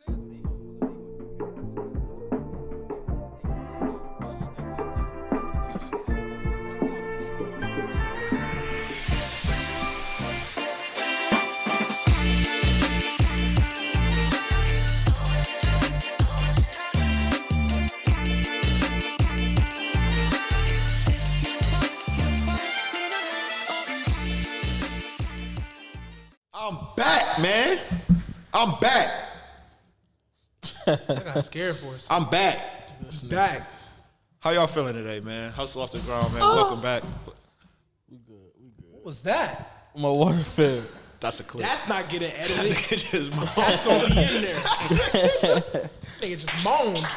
I'm back, man. I'm back. I got scared for us. I'm back. Back. How y'all feeling today, man? Hustle off the ground, man. Welcome back. What was that? My water filled. That's a clip. That's not getting edited. Just That's gonna be in there. Nigga just moaned.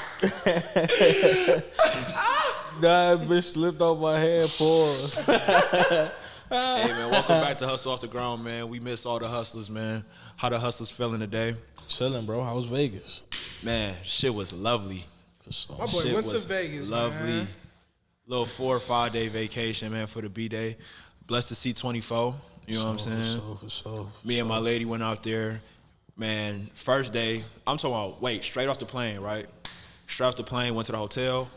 That bitch slipped off my hand. Pause. Hey, man, welcome back to Hustle Off the Ground, man. We miss all the hustlers, man. How the hustlers feeling today? Chilling, bro. How was Vegas? Man, shit was lovely. For sure. My boy Shit went to was Vegas, lovely. man. Little 4 or 5 day vacation, man, for the B-Day. Blessed to see 24. You know what I'm saying? For sure. Me and my lady went out there. Man, first day, I'm talking about, straight off the plane, right? Straight off the plane, went to the hotel.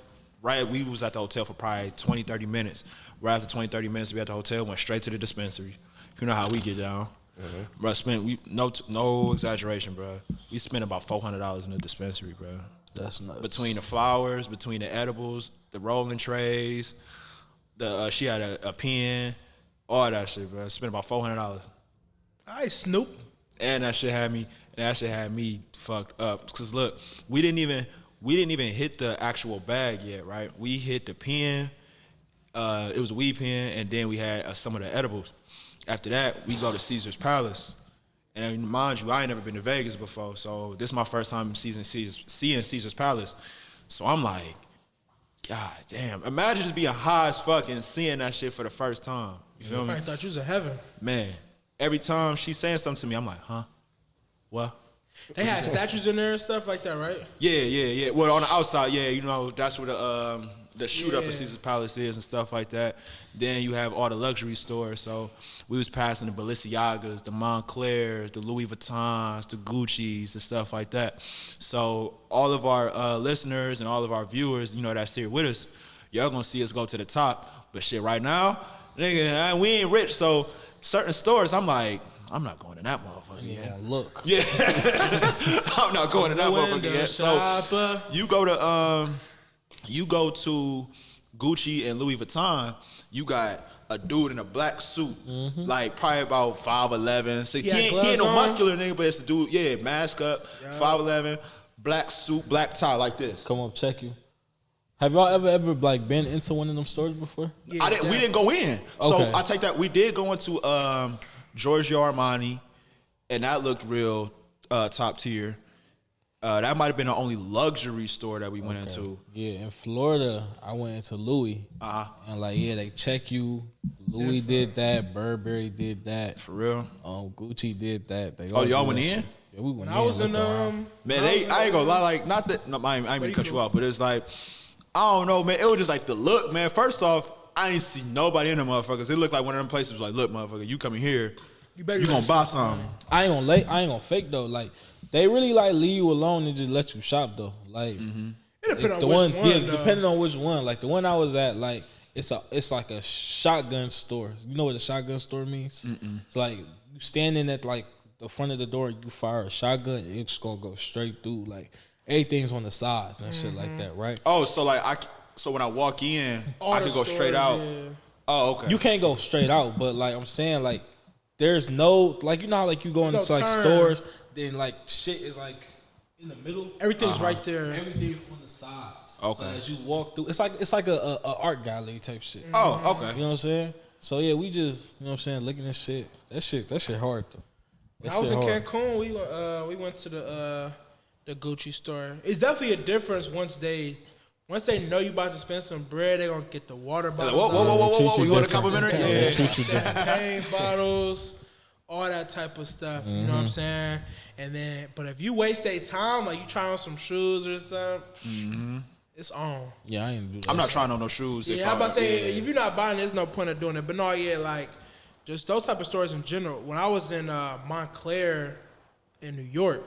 Right, we was at the hotel for probably 20, 30 minutes. Right after 20, 30 minutes, we at the hotel, went straight to the dispensary. You know how we get down. Bro, no exaggeration, bro. We spent about $400 in the dispensary, bro. That's nuts. Between the flowers, between the edibles, the rolling trays, she had a pen, all that shit, bro. Spent about $400. All right, Snoop. And that shit had me fucked up. Cause look, we didn't even hit the actual bag yet, right? We hit the pen. It was a weed pen, and then we had some of the edibles. After that, we go to Caesar's Palace. And mind you, I ain't never been to Vegas before, so this is my first time seeing Caesar's Palace. So I'm like, God damn. Imagine just being high as fuck and seeing that shit for the first time. You feel me? I thought you was in heaven. Man, every time she's saying something to me, I'm like, huh? What? They had statues in there and stuff like that, right? Yeah. Well, on the outside, yeah, you know, that's where the shoot up Yeah. of Caesar's Palace is and stuff like that. Then you have all the luxury stores. So we was passing the Balenciagas, the Montclairs, the Louis Vuittons, the Gucci's, and stuff like that. So all of our listeners and all of our viewers, you know, that's here with us, y'all gonna see us go to the top. But shit, right now, nigga, we ain't rich. So certain stores, I'm like, I'm not going to that motherfucker yet. Yeah, look. Yeah, I'm not going to that motherfucker yet. So shopper. you go to Gucci and Louis Vuitton, you got a dude in a black suit, like probably about 5'11". So he ain't no on? muscular nigga, but it's the dude, mask up, 5'11", black suit, black tie like this. Come up, check you. Have y'all ever like been into one of them stores before? Yeah, We didn't go in. So Okay. I take that. We did go into Giorgio Armani, and that looked real top tier. That might have been the only luxury store that we went into. Yeah, in Florida, I went into Louis. And they check you. Louis did that. Burberry did that. For real? Gucci did that. They Oh, all y'all do went that in? shit. Yeah, we went When in. I was in looked around. Man, I ain't gonna lie, like, not that, no, I ain't gonna cut you off, but it's like, I don't know, man, it was just like the look, man. First off, I ain't see nobody in them motherfuckers. It looked like one of them places like, look, motherfucker, you coming here, you gonna buy something. I ain't gonna fake though. Like they really like leave you alone and just let you shop though. Like It depends on the which one, one, yeah, though. depending on which one. Like the one I was at, like it's like a shotgun store. You know what a shotgun store means? It's like you standing at like the front of the door, you fire a shotgun, and it's gonna go straight through. Like everything's on the sides and shit like that, right? Oh, so like, so when I walk in, I can go straight out. Yeah. Oh, okay. You can't go straight out, but like I'm saying, like there's no like you know how like you go into like turn. stores, then like shit is like in the middle. Everything's right there. Everything's on the sides. Okay. So as you walk through, it's like a art gallery type shit. Oh, okay. You know what I'm saying? So yeah, we just you know what I'm saying, looking at shit. That shit hard though. When I was in Cancun, we went to the Gucci store. It's definitely a difference once they know you about to spend some bread. They gonna get the water bottles. Whoa! You want a complimentary? Yeah. Champagne bottles, all that type of stuff. You know what I'm saying? And then, but if you waste their time, like you try on some shoes or something, it's on. Yeah, I ain't do that. I'm not trying on no shoes. Yeah, I'm about to say if you're not buying, there's no point of doing it. But no, yeah, like just those type of stores in general. When I was in Montclair in New York,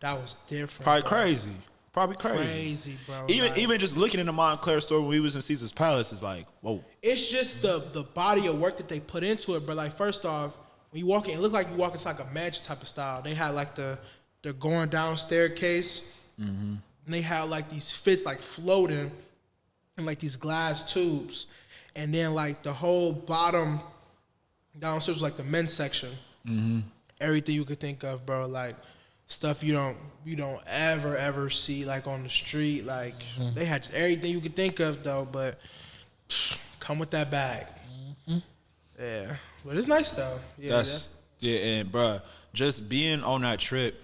that was different. Probably bro. crazy. Probably crazy. Crazy, bro. Even Like, even just looking in the Montclair store when we was in Caesar's Palace is like, whoa. it's just the body of work that they put into it. But like, first off, when you walk in, it looked like you walk into like a mansion type of style. They had like the going down staircase. And they had like these fits like floating in like these glass tubes. And then like the whole bottom downstairs was like the men's section. Everything you could think of, bro. Like stuff you don't ever see like on the street. Like they had just everything you could think of though, but come with that bag. Yeah, but it's nice though. Yeah, And bruh, just being on that trip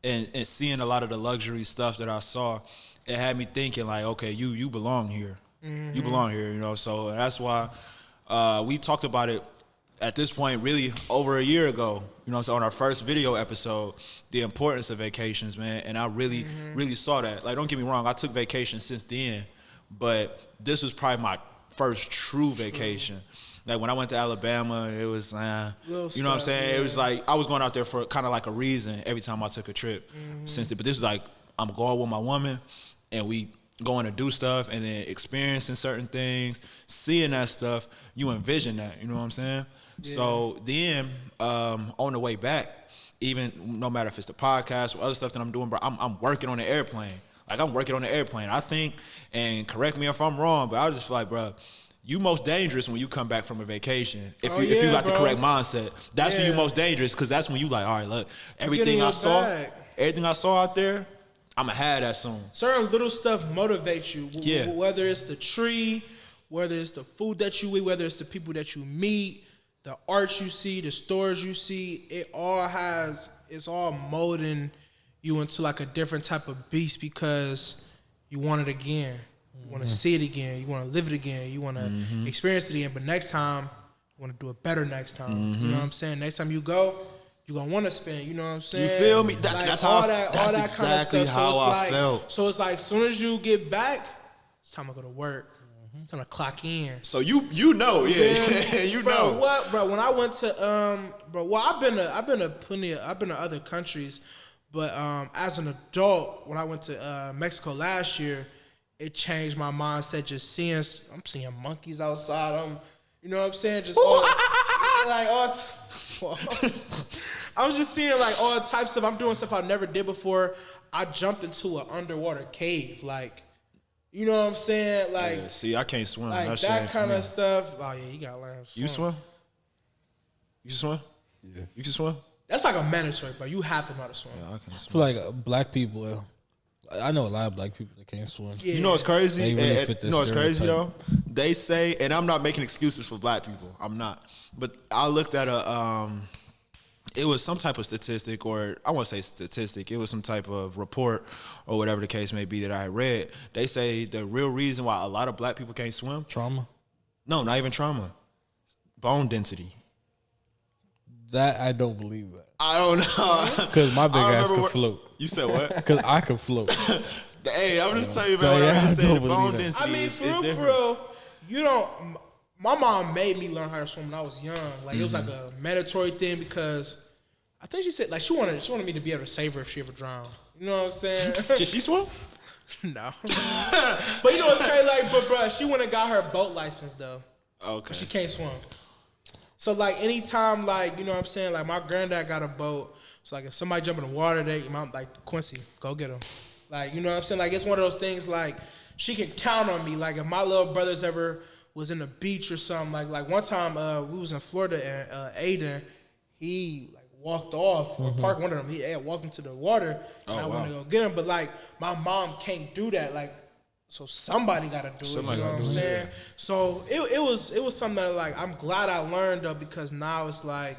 and seeing a lot of the luxury stuff that I saw, it had me thinking like, okay, you belong here. You belong here, you know. So that's why we talked about it at this point really over a year ago, you know, so on our first video episode, the importance of vacations, man. And I really saw that. Like, don't get me wrong, I took vacations since then, but this was probably my first true vacation. Like when I went to Alabama, it was, you know what I'm saying? It was like I was going out there for kind of like a reason every time I took a trip since it. But this is like I'm going with my woman, and we going to do stuff, and then experiencing certain things, seeing that stuff. You envision that, you know what I'm saying? Yeah. So then on the way back, even no matter if it's the podcast or other stuff that I'm doing, bro, I'm working on the airplane. Like I'm working on the airplane. I think, and correct me if I'm wrong, but I was just like, bro, you most dangerous when you come back from a vacation. If you got the correct mindset, that's when you most dangerous, because that's when you like, all right, look, everything I saw out there, I'ma have that soon. Certain little stuff motivates you. Whether it's the tree, whether it's the food that you eat, whether it's the people that you meet, the art you see, the stores you see, it's all molding you into like a different type of beast because you want it again. You want to see it again. You want to live it again. You want to experience it again. But next time, you want to do it better next time. You know what I'm saying? Next time you go, you're going to want to spend. You know what I'm saying? You feel me? That's exactly how I felt. So it's like as soon as you get back, it's time to go to work. It's time to clock in. So you know, you know. What, bro? When I went to I've been to other countries, but as an adult, when I went to Mexico last year, it changed my mindset. Just I'm seeing monkeys outside. You know what I'm saying? Just I was just seeing like all types of. I'm doing stuff I never did before. I jumped into an underwater cave, like, you know what I'm saying? Like, see, I can't swim. Like that kind of stuff. Oh yeah, you gotta learn. You swim? You swim? Yeah. You can swim? That's like a mandatory, but you have to know how to swim. Yeah, I can I swim. feel like black people. I know a lot of black people that can't swim. Yeah. You know what's crazy? They really fit You know what's crazy though? stereotype. They say, and I'm not making excuses for black people. I'm not. But I looked at it was some type of statistic, or I won't say statistic. It was some type of report or whatever the case may be that I had read. They say the real reason why a lot of black people can't swim. Trauma. No, not even trauma. Bone density. That I don't believe that. I don't know. Because my big I ass remember can what- float. You said what? Because I can float. Hey, I'm just telling you, man. What Yeah, I'm just I saying, don't the bone believe that. density I mean, is for real, different. you don't. My mom made me learn how to swim when I was young. Like it was like a mandatory thing because I think she said like she wanted me to be able to save her if she ever drowned. You know what I'm saying? Did she swim? No. But you know what's crazy? Like, but bro, she went and got her boat license though. Okay. She can't swim. So like anytime, like, you know what I'm saying, like my granddad got a boat. So like if somebody jump in the water, like Quincy, go get him. Like, you know what I'm saying? Like it's one of those things like she can count on me. Like if my little brothers ever was in the beach or something, like one time we was in Florida and Aiden, he like walked off or parked one of them. He had walked into the water and I wow. wanted to go get him. But like my mom can't do that. Like so somebody gotta do Somebody it. You know gotta what I'm do it, saying? So it was something that like I'm glad I learned though because now it's like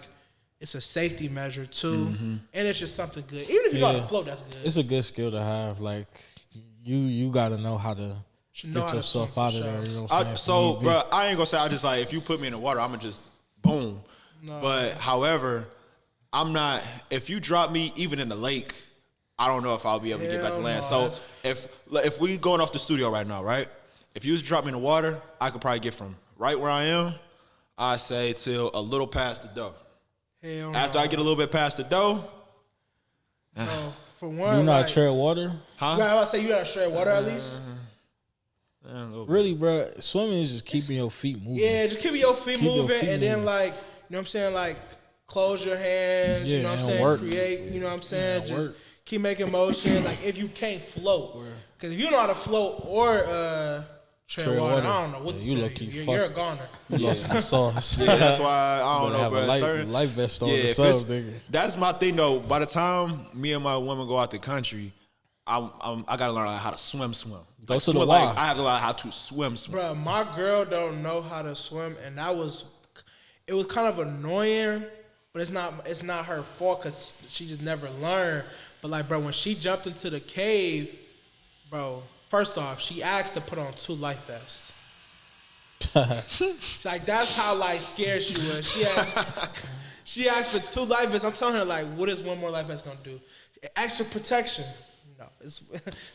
it's a safety measure too, and it's just something good. Even if you know how to float, that's good. It's a good skill to have. Like you got to know how to Should know get how to yourself swim out for of sure. there. You know what I'm saying? So, If need be. bro, I ain't gonna say I just like if you put me in the water, I'm gonna just boom. No. But however, I'm not. If you drop me even in the lake, I don't know if I'll be able to get back to Hell land. no, So if we going off the studio right now, right? If you just drop me in the water, I could probably get from right where I am, I say till a little past the dough. Hell After no. I get a little bit past the dough, No. for one, You not like, tread water? Huh? you gotta say you gotta tread water at least. Really, bro? Swimming is just keeping your feet moving. Yeah, just keep your feet Keep your moving, feet and then moving. like, you know what I'm saying, like close your hands. Yeah, you know what I'm and saying, work. create. You know what I'm saying, Yeah, just work. keep making motion. Like if you can't float, because if you know how to float or tread Tread water, water. I don't know what Yeah, to you tell low-key you. fuck- You're a goner. You lost in the sauce. Yeah, that's why I don't Better know, have bro. a life, Certain- life vest on Yeah, or if something, it's- nigga. that's my thing though. By the time me and my woman go out the country, I gotta learn like, how to swim. Go Like, to the swim, Y. like, I have to learn how to swim. Bro, my girl don't know how to swim, and it was kind of annoying, but it's not her fault because she just never learned. But like, bro, when she jumped into the cave, bro, first off, she asked to put on 2 life vests. Like that's how like scared she was. She asked for 2 life vests. I'm telling her like, what is one more life vest gonna do? Extra protection. No, it's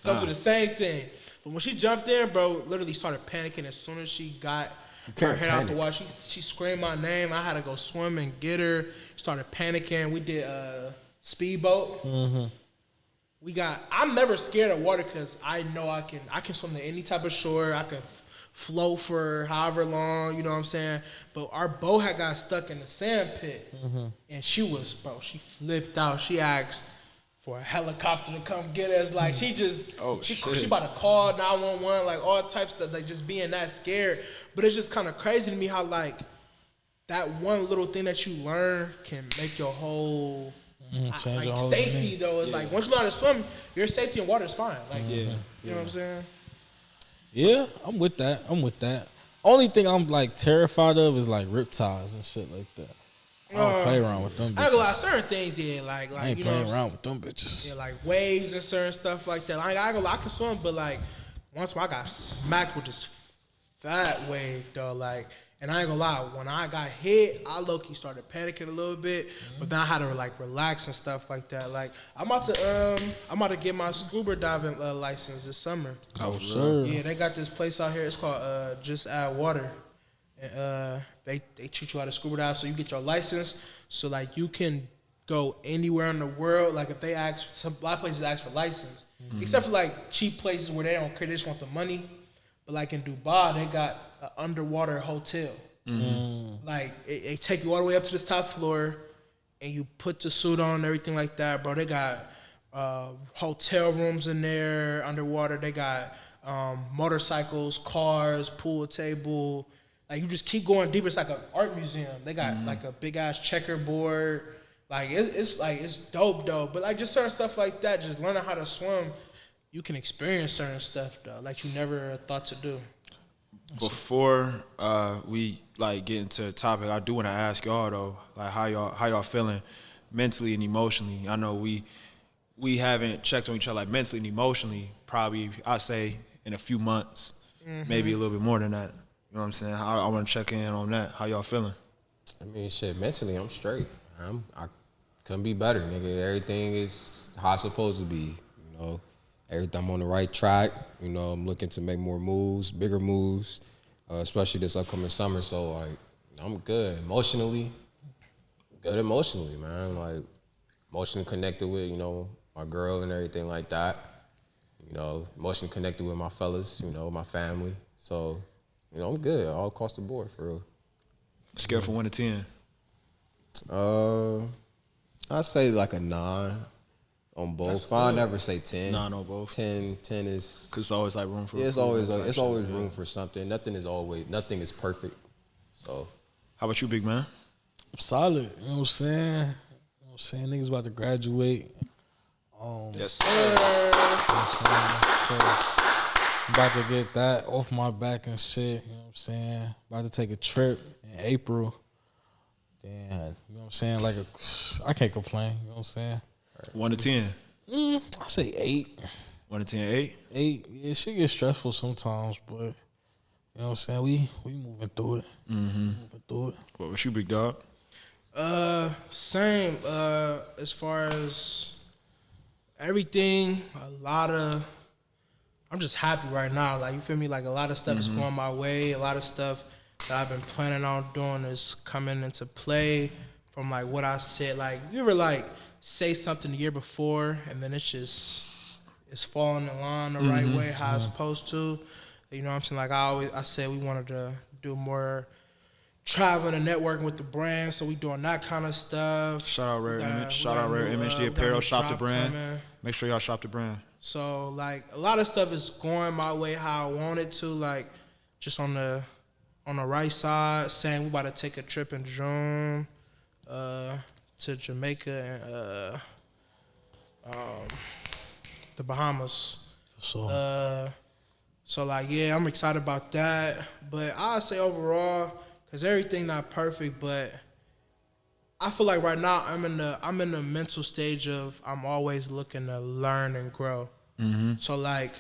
gonna do the same thing. But when she jumped in, bro, literally started panicking as soon as she got her can't head out the panic. water. She screamed my name. I had to go swim and get her. Started panicking. We did speedboat. I'm never scared of water because I know I can swim to any type of shore. I can float for however long, you know what I'm saying? But our boat had got stuck in the sand pit. And she flipped out. She asked for a helicopter to come get us. Like she about to call 911, like all types of stuff, like just being that scared. But it's just kind of crazy to me how like that one little thing that you learn can make your whole Change like your whole safety thing. though. It's like once you know how to swim, your safety in water is fine. Like you know what I'm saying? Yeah, I'm with that. Only thing I'm like terrified of is like riptides and shit like that. I don't play around with them I ain't gonna lie, bitches. certain things, yeah, like I ain't you know playing what I'm around with them bitches. Yeah, like waves and certain stuff like that. Like, I ain't gonna lie, I can swim, but like once I got smacked with this fat wave though, like, and I ain't gonna lie, when I got hit, I low-key started panicking a little bit, but then I had to like relax and stuff like that. Like I'm about to get my scuba diving license this summer. Oh, sure. Yeah, they got this place out here. It's called Just Add Water. And, they teach you how to scuba dive, so you get your license, so like you can go anywhere in the world. Like if they ask, a lot of places ask for license, except for like cheap places where they don't care, they just want the money. But like in Dubai, they got an underwater hotel. Like they take you all the way up to this top floor, and you put the suit on and everything like that, bro. They got hotel rooms in there underwater. They got motorcycles, cars, pool table. Like you just keep going deeper. It's like an art museum. They got like a big ass checkerboard. Like it's dope though. But like just certain stuff like that, just learning how to swim, you can experience certain stuff though, like you never thought to do. Before we like get into the topic, I do want to ask y'all though, like how y'all feeling mentally and emotionally. I know we haven't checked on each other like mentally and emotionally. Probably I say in a few months, maybe a little bit more than that. You know what I'm saying? I want to check in on that. How y'all feeling? I mean, shit, mentally, I'm straight. I couldn't be better, nigga. Everything is how it's supposed to be, you know. Everything, I'm on the right track. You know, I'm looking to make more moves, bigger moves, especially this upcoming summer. So, like, I'm good emotionally. Good emotionally, man. Like, emotionally connected with, you know, my girl and everything like that. You know, emotionally connected with my fellas, you know, my family. So, you know, I'm good all across the board, for real. Scale from 1 to 10. I'd say like a 9 on both. I'll never say 10. 9 on both. 10 is. Cause it's always like room for. Yeah, it's improvement always type shit, room for something. Nothing is perfect. So How about you, big man? Solid. You know what I'm saying? You know what I'm saying? Niggas about to graduate. Yes, You sir. know what I'm saying? So, I'm about to get that off my back and shit. You know what I'm saying? About to take a trip in April. Then, you know what I'm saying? Like I can't complain. You know what I'm saying? 1 to 10. I say 8. 1 to 10, 8. 8. Yeah, shit gets stressful sometimes, but you know what I'm saying? We moving through it. Moving through it. What was you, big dog? Same. As far as everything, I'm just happy right now. Like, you feel me? Like, a lot of stuff is going my way. A lot of stuff that I've been planning on doing is coming into play from, like, what I said. Like, you ever, like, say something the year before and then it's falling in line the right way how it's supposed to. You know what I'm saying? Like I said we wanted to do more traveling and networking with the brand, so we doing that kind of stuff. Shout out Rare Image. Shout out we got Rare new, Image. The we got apparel. new Shop the drop brand. coming. Make sure y'all shop the brand. So like a lot of stuff is going my way how I want it to, like just on the right side. Saying we about to take a trip in June to Jamaica and the Bahamas. So So like yeah, I'm excited about that. But I say overall, cause everything not perfect, but I feel like right now I'm in the mental stage of I'm always looking to learn and grow. So like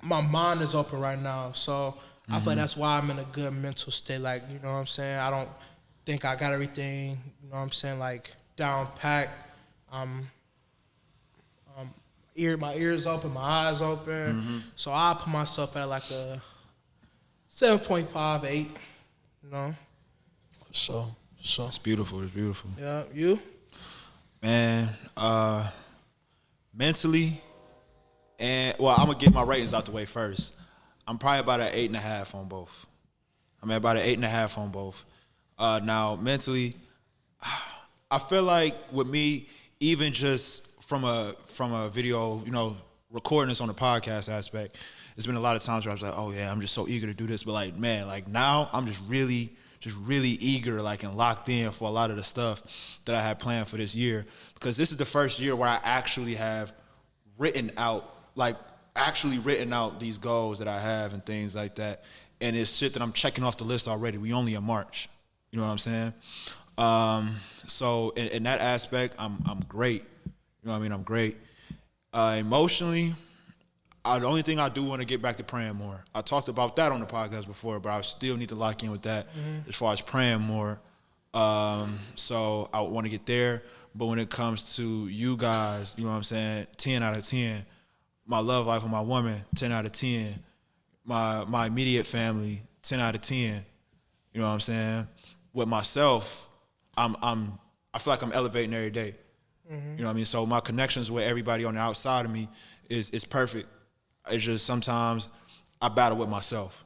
my mind is open right now. So I feel like that's why I'm in a good mental state. Like, you know what I'm saying? I don't think I got everything, you know what I'm saying, like down packed. My ears open, my eyes open. So I put myself at like a 7.5, 8, you know? so It's beautiful. It's beautiful. Yeah, you? Man, mentally, and well, I'm gonna get my ratings out the way first. I'm probably about an 8.5 on both. I'm at about an 8.5 on both. Now, mentally, I feel like with me, even just from a video, you know, recording this on the podcast aspect, there's been a lot of times where I was like, oh yeah, I'm just so eager to do this. But like, man, like now I'm just really eager, like, and locked in for a lot of the stuff that I had planned for this year. Because this is the first year where I actually have written out these goals that I have and things like that. And it's shit that I'm checking off the list already. We only in March. You know what I'm saying? So in that aspect, I'm great. You know what I mean? I'm great. Emotionally, the only thing I do want to get back to praying more. I talked about that on the podcast before, but I still need to lock in with that as far as praying more. So I want to get there. But when it comes to you guys, you know what I'm saying, 10 out of 10. My love life with my woman, 10 out of 10. My immediate family, 10 out of 10. You know what I'm saying? With myself, I feel like I'm elevating every day. You know what I mean? So my connections with everybody on the outside of me is perfect. It's just sometimes I battle with myself.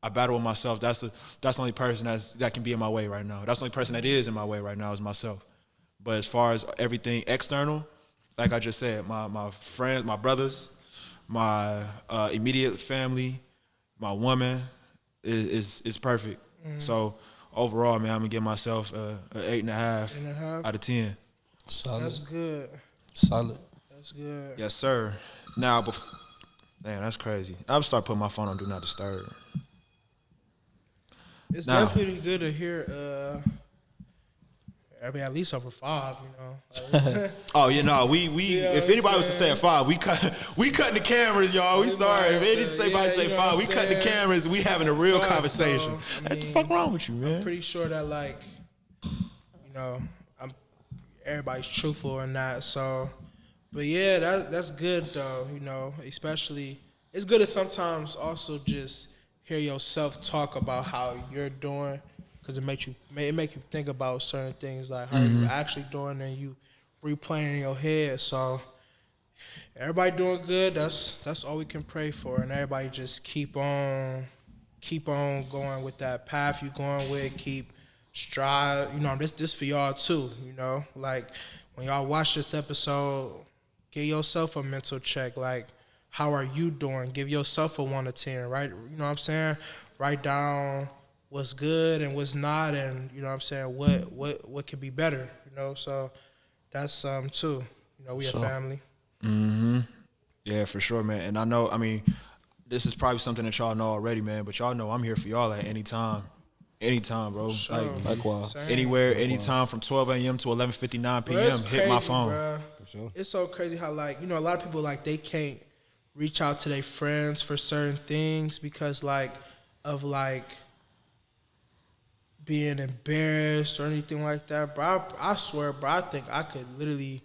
That's the only person that can be in my way right now. That's the only person that is in my way right now is myself. But as far as everything external, like I just said, my friends, my brothers, my immediate family, my woman is perfect. So overall, man, I'm gonna give myself an 8.5 out of 10. solid, That's good. solid. That's good. Yes, sir. Now, damn, that's crazy. I'm start putting my phone on Do Not Disturb. It's Now- definitely good to hear everybody at least over 5, you know. Oh, you know, we Yeah, if I'm anybody was to say saying. a 5, we cutting the cameras, y'all. We sorry. If anybody Yeah, say you know 5, what we I'm cutting the saying? cameras. We having a real Fuck, conversation. so, I What the mean, fuck wrong with you, man? Pretty sure that like, you know, everybody's truthful in that. So, but yeah, that's good though. You know, especially it's good to sometimes also just hear yourself talk about how you're doing, because it make you think about certain things like how you actually doing and you replaying in your head. So everybody doing good. That's all we can pray for, and everybody just keep on going with that path you going with. Keep strive. You know, this for y'all too. You know, like when y'all watch this episode, give yourself a mental check. Like, how are you doing? Give yourself a 1 to 10. Right? You know what I'm saying? Write down what's good and what's not, and you know what I'm saying, what could be better. You know, so that's too. You know, we a family. Yeah, for sure, man. And I know, I mean, this is probably something that y'all know already, man. But y'all know I'm here for y'all at any time. Anytime, bro. Like, Likewise. Same. anywhere, anytime from 12 a.m. to 11:59 Bro, p.m. it's Hit my crazy, phone. bruh. sure. It's so crazy how, like, you know, a lot of people, like, they can't reach out to their friends for certain things because, like, of, like, being embarrassed or anything like that. Bro, I swear, bro, I think I could literally,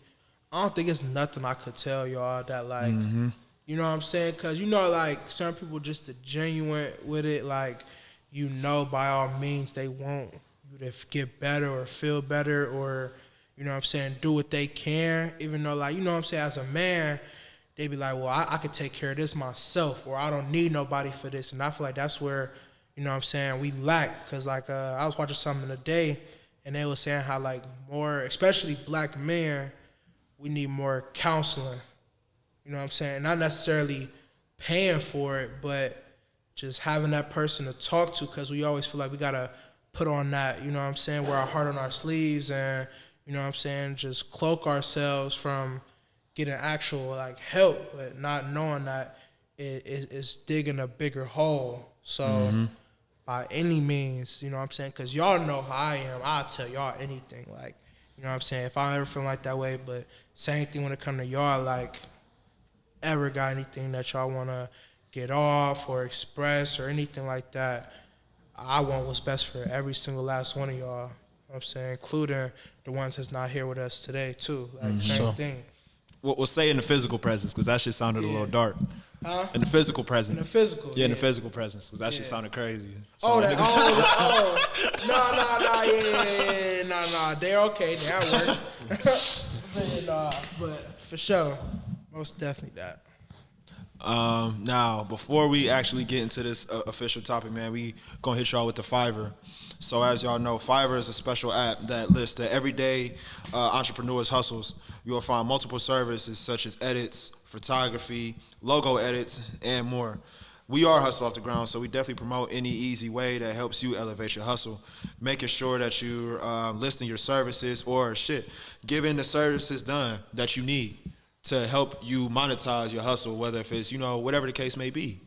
I don't think it's nothing I could tell y'all that, like, you know what I'm saying? Because, you know, like, certain people just the genuine with it, like, you know, by all means, they want you to get better or feel better or, you know what I'm saying, do what they can, even though, like, you know what I'm saying, as a man, they be like, well, I could take care of this myself, or I don't need nobody for this. And I feel like that's where, you know what I'm saying, we lack. Because, like, I was watching something today, and they were saying how, like, more, especially black men, we need more counseling. You know what I'm saying? Not necessarily paying for it, but just having that person to talk to, because we always feel like we got to put on that, you know what I'm saying, wear our heart on our sleeves and, you know what I'm saying, just cloak ourselves from getting actual, like, help, but not knowing that it's digging a bigger hole. So by any means, you know what I'm saying, because y'all know how I am. I'll tell y'all anything, like, you know what I'm saying, if I ever feel like that way. But same thing when it come to y'all, like, ever got anything that y'all want to get off or express or anything like that, I want what's best for every single last one of y'all. You know what I'm saying, including the ones that's not here with us today too. Like same thing. We'll say in the physical presence, because that shit sounded a little dark. Huh? In the physical presence. In the physical. Yeah, in the physical presence, because that shit sounded crazy. Oh, So, that, no, they're okay. They're at work. But for sure, most definitely that. Now, before we actually get into this official topic, man, we gonna hit y'all with the Fiverr. So as y'all know, Fiverr is a special app that lists the everyday entrepreneurs' hustles. You'll find multiple services such as edits, photography, logo edits, and more. We are Hustle Off the Ground, so we definitely promote any easy way that helps you elevate your hustle. Making sure that you're listing your services or giving the services done that you need to help you monetize your hustle, whether if it's, whatever the case may be.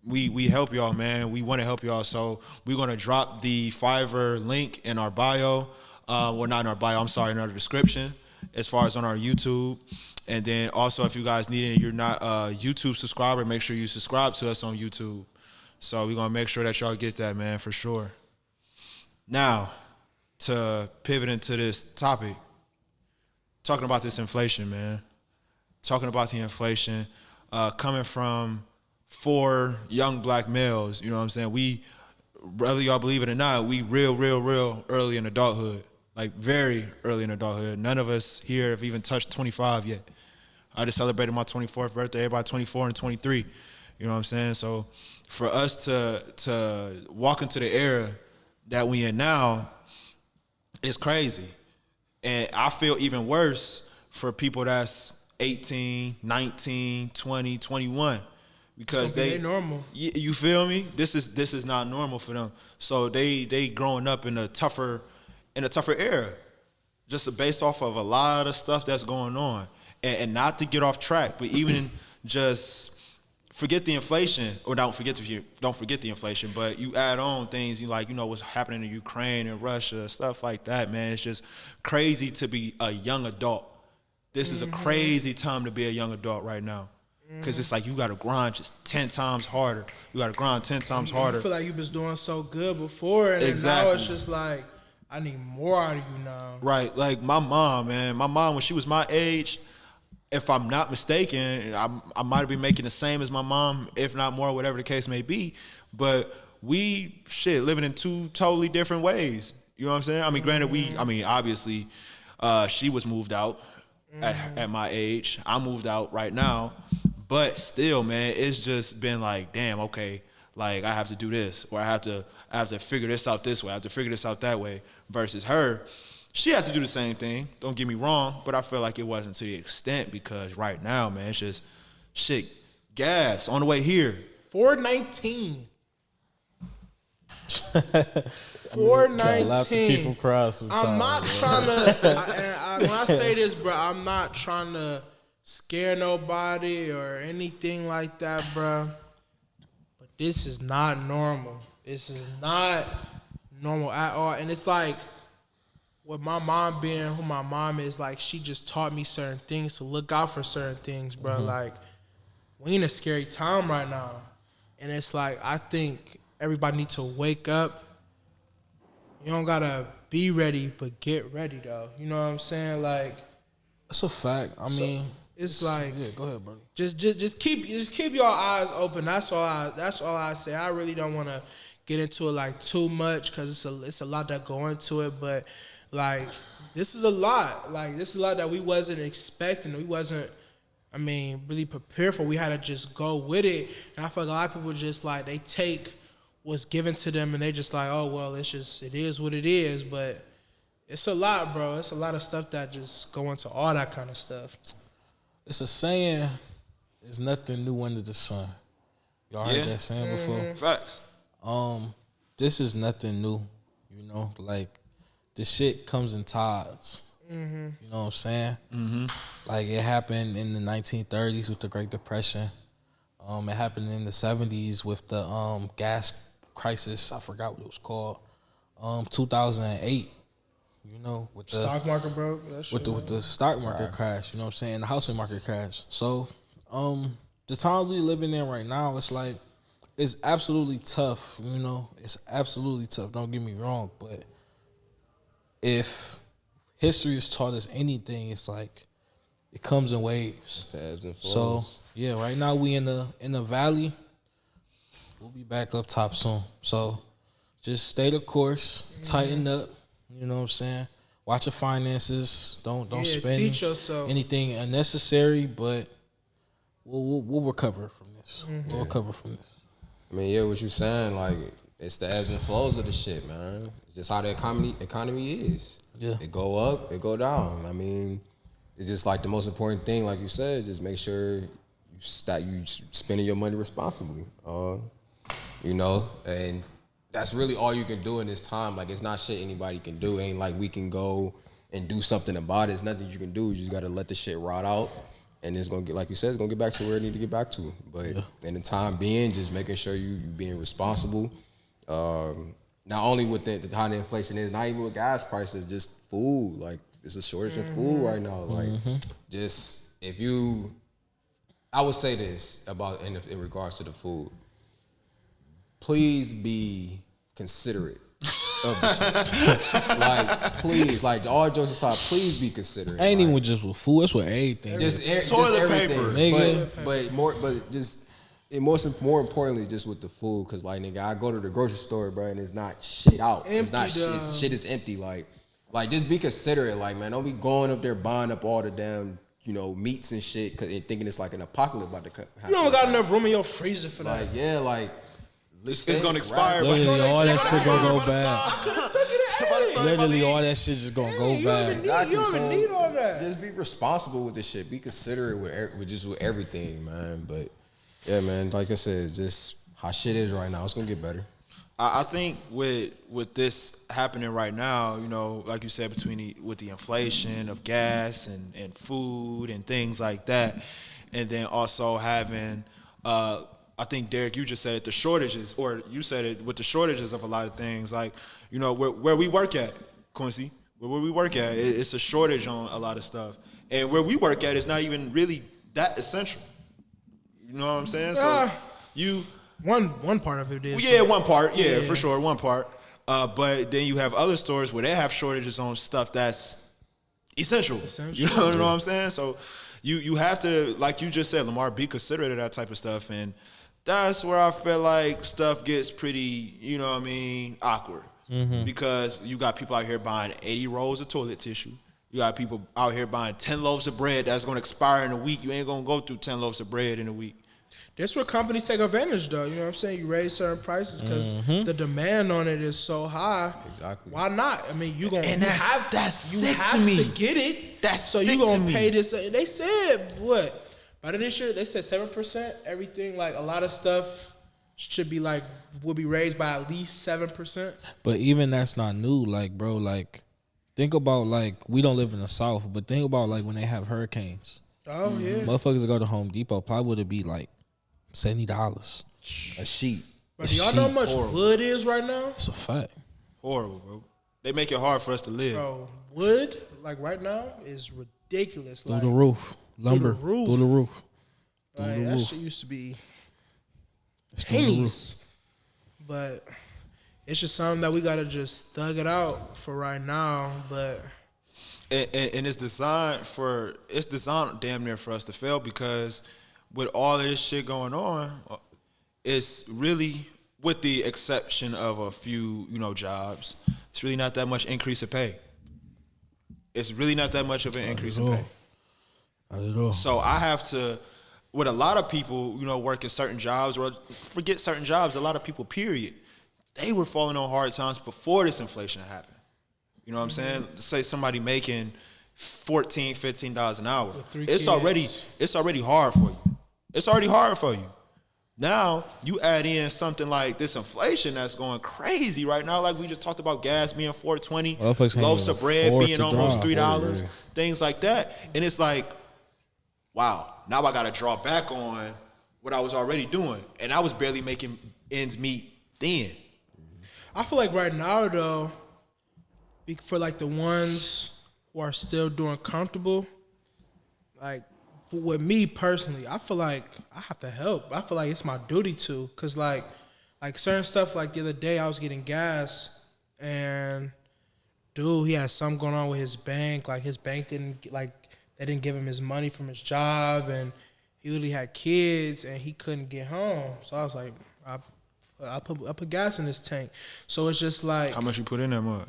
We help y'all, man. We want to help y'all. So we're going to drop the Fiverr link in our bio. Well, not in our bio, I'm sorry, in our description, as far as on our YouTube. And then also, if you guys need it and you're not a YouTube subscriber, make sure you subscribe to us on YouTube. So we're going to make sure that y'all get that, man, for sure. Now, to pivot into this topic, talking about this inflation, man. Talking about the inflation coming from 4 young black males, you know what I'm saying? We, whether y'all believe it or not, we real early in adulthood, like very early in adulthood. None of us here have even touched 25 yet. I just celebrated my 24th birthday, everybody 24 and 23, you know what I'm saying? So for us to walk into the era that we in now, it's crazy. And I feel even worse for people that's 18, 19, 20, 21, because they normal. You feel me? This is not normal for them. So they growing up in a tougher era, just based off of a lot of stuff that's going on. And not to get off track, but even just forget the inflation, or don't forget the inflation, but you add on things what's happening in Ukraine and Russia, stuff like that, man. It's just crazy to be a young adult. This is a crazy time to be a young adult right now. Because it's like you got to grind just 10 times harder. You got to grind 10 times harder. I feel like you was doing so good before, and now it's just like, I need more out of you now. Right. Like my mom, when she was my age, if I'm not mistaken, I might have been making the same as my mom, if not more, whatever the case may be. But we, living in 2 totally different ways. You know what I'm saying? I mean, granted, obviously, she was moved out. At my age, I moved out right now, but still, man, it's just been like, damn, okay, like I have to do this, or I have to figure this out this way, I have to figure this out that way. Versus her, she had to do the same thing. Don't get me wrong, but I feel like it wasn't to the extent, because right now, man, it's just gas on the way here. $4.19. $4.19. Laugh to people cry sometimes. I'm not trying to. When I say this, bro, I'm not trying to scare nobody or anything like that, bro. But this is not normal. This is not normal at all. And it's like, with my mom being who my mom is, like, she just taught me certain things to look out for certain things, bro. Like, we in a scary time right now, and it's like, I think everybody needs to wake up. You don't gotta be ready, but get ready, though. You know what I'm saying? Like, That's a fact. I mean, it's like, yeah. Go ahead, brother. just keep your eyes open. That's all I say. I really don't want to get into it like too much, because it's a lot that go into it. But Like, this is a lot. Like, this is a lot that we wasn't expecting. We wasn't, I mean, really prepared for. We had to just go with it. And I feel like a lot of people just like, they take what's given to them and they just like, oh, well, it is what it is. But it's a lot, bro. It's a lot of stuff that just go into all that kind of stuff. It's a saying, there's nothing new under the sun. Y'all heard Yeah. that saying before? Facts. This is nothing new, you know. Like, the shit comes in tides. You know what I'm saying? Like, it happened in the 1930s with the Great Depression. It happened in the 70s with the gas crisis. I forgot what it was called. 2008. You know, with the Stock market broke. That shit, with the stock market crash, you know what I'm saying, the housing market crash. So, the times we living in right now, it's like, it's absolutely tough, you know. It's absolutely tough, don't get me wrong, but if history has taught us anything, it's like, it comes in waves. Ebbs and So, flows. yeah, right now we in the valley. We'll be back up top soon. So, just stay the course, tighten up. You know what I'm saying? Watch your finances. Don't Yeah, spend teach yourself. anything unnecessary. But we'll recover from this. We'll recover from this. I mean, yeah, what you saying, like, it's the ebbs and flows of the shit, man. It's just how the economy is. Yeah. It go up, it go down. I mean, it's just like the most important thing, like you said, just make sure you spending your money responsibly. You know, and that's really all you can do in this time. Like, it's not shit anybody can do. It ain't like we can go and do something about it. It's nothing you can do. You just gotta let the shit rot out. And it's gonna get, like you said, it's gonna get back to where it need to get back to. But in the time being, just making sure you being responsible. Not only with the how the inflation is, not even with gas prices, just food. Like, it's a shortage of food right now. Like, just I would say this about in regards to the food. Please be considerate of the shit. Like, please, like, all jokes aside, please be considerate. Ain't like, even just with food. It's with everything. just Toilet everything. paper. Nigga. More importantly, just with the food, cause like, nigga, I go to the grocery store, bro, and it's not shit out. It's not Empty, shit. dog. Shit is empty. Like just be considerate. Like, man, don't be going up there buying up all the damn, you know, meats and shit, cause and thinking it's like an apocalypse about to happen. You don't got enough room in your freezer for that. Like, yeah, like It's gonna expire. Literally, all that shit gonna go I bad. could've took it at Literally, all that shit just gonna go you bad. don't even need all that. Just be responsible with this shit. Be considerate with everything, man. But yeah, man, like I said, it's just how shit is right now. It's gonna get better. I think with this happening right now, you know, like you said, with the inflation of gas and food and things like that, and then also having, I think, Derek, you just said it, the shortages, or you said it with the shortages of a lot of things, like, you know, where we work at, Quincy, where we work at, it's a shortage on a lot of stuff, and where we work at is not even really that essential. You know what I'm saying? So One part of it is. yeah, one part. Yeah, for sure, one part. But then you have other stores where they have shortages on stuff that's essential. You know what I'm saying? So you have to, like you just said, Lamar, be considerate of that type of stuff. And that's where I feel like stuff gets pretty, you know what I mean, awkward. Because you got people out here buying 80 rolls of toilet tissue. You got people out here buying 10 loaves of bread that's going to expire in a week. You ain't going to go through 10 loaves of bread in a week. That's where companies take advantage, though. You know what I'm saying? You raise certain prices because the demand on it is so high. Exactly. Why not? I mean, that's sick have to me. to get it. That's so sick you to gonna me. pay this. They said what? By this year, they said 7%. Everything, like a lot of stuff should be like will be raised by at least 7%. But even that's not new. Like, bro, like, think about, like, we don't live in the South, but think about, like, when they have hurricanes. Oh yeah. Motherfuckers that go to Home Depot probably would be like $70. A sheet. But do y'all know how much wood is right now? It's a fact. Horrible, bro. They make it hard for us to live. Bro, wood like right now is ridiculous. Through Like, the roof. Lumber. roof. Through the roof. like, the that roof. shit used to be It's through the roof. pennies. But it's just something that we gotta just thug it out for right now. But And it's designed damn near for us to fail, because with all of this shit going on, it's really, with the exception of a few, you know, jobs, it's really not that much increase of pay. It's really not that much of an increase in pay. Not at all. So I have to, with a lot of people, you know, working certain jobs or forget certain jobs, a lot of people, period, they were falling on hard times before this inflation happened. You know what I'm saying? Say somebody making $14, $15 an hour. It's already hard for you. It's already hard for you. Now you add in something like this inflation that's going crazy right now. Like we just talked about gas being $4.20, loaves of bread being almost $3, things like that. And it's like, wow, now I got to draw back on what I was already doing. And I was barely making ends meet then. I feel like right now though, for like the ones who are still doing comfortable, like with me personally, I feel like I have to help. I feel like it's my duty to, cause like certain stuff. Like the other day, I was getting gas, and dude, he had something going on with his bank. Like his bank they didn't give him his money from his job, and he really had kids, and he couldn't get home. So I was like, I put gas in his tank. So it's just like, How much you put in that mud?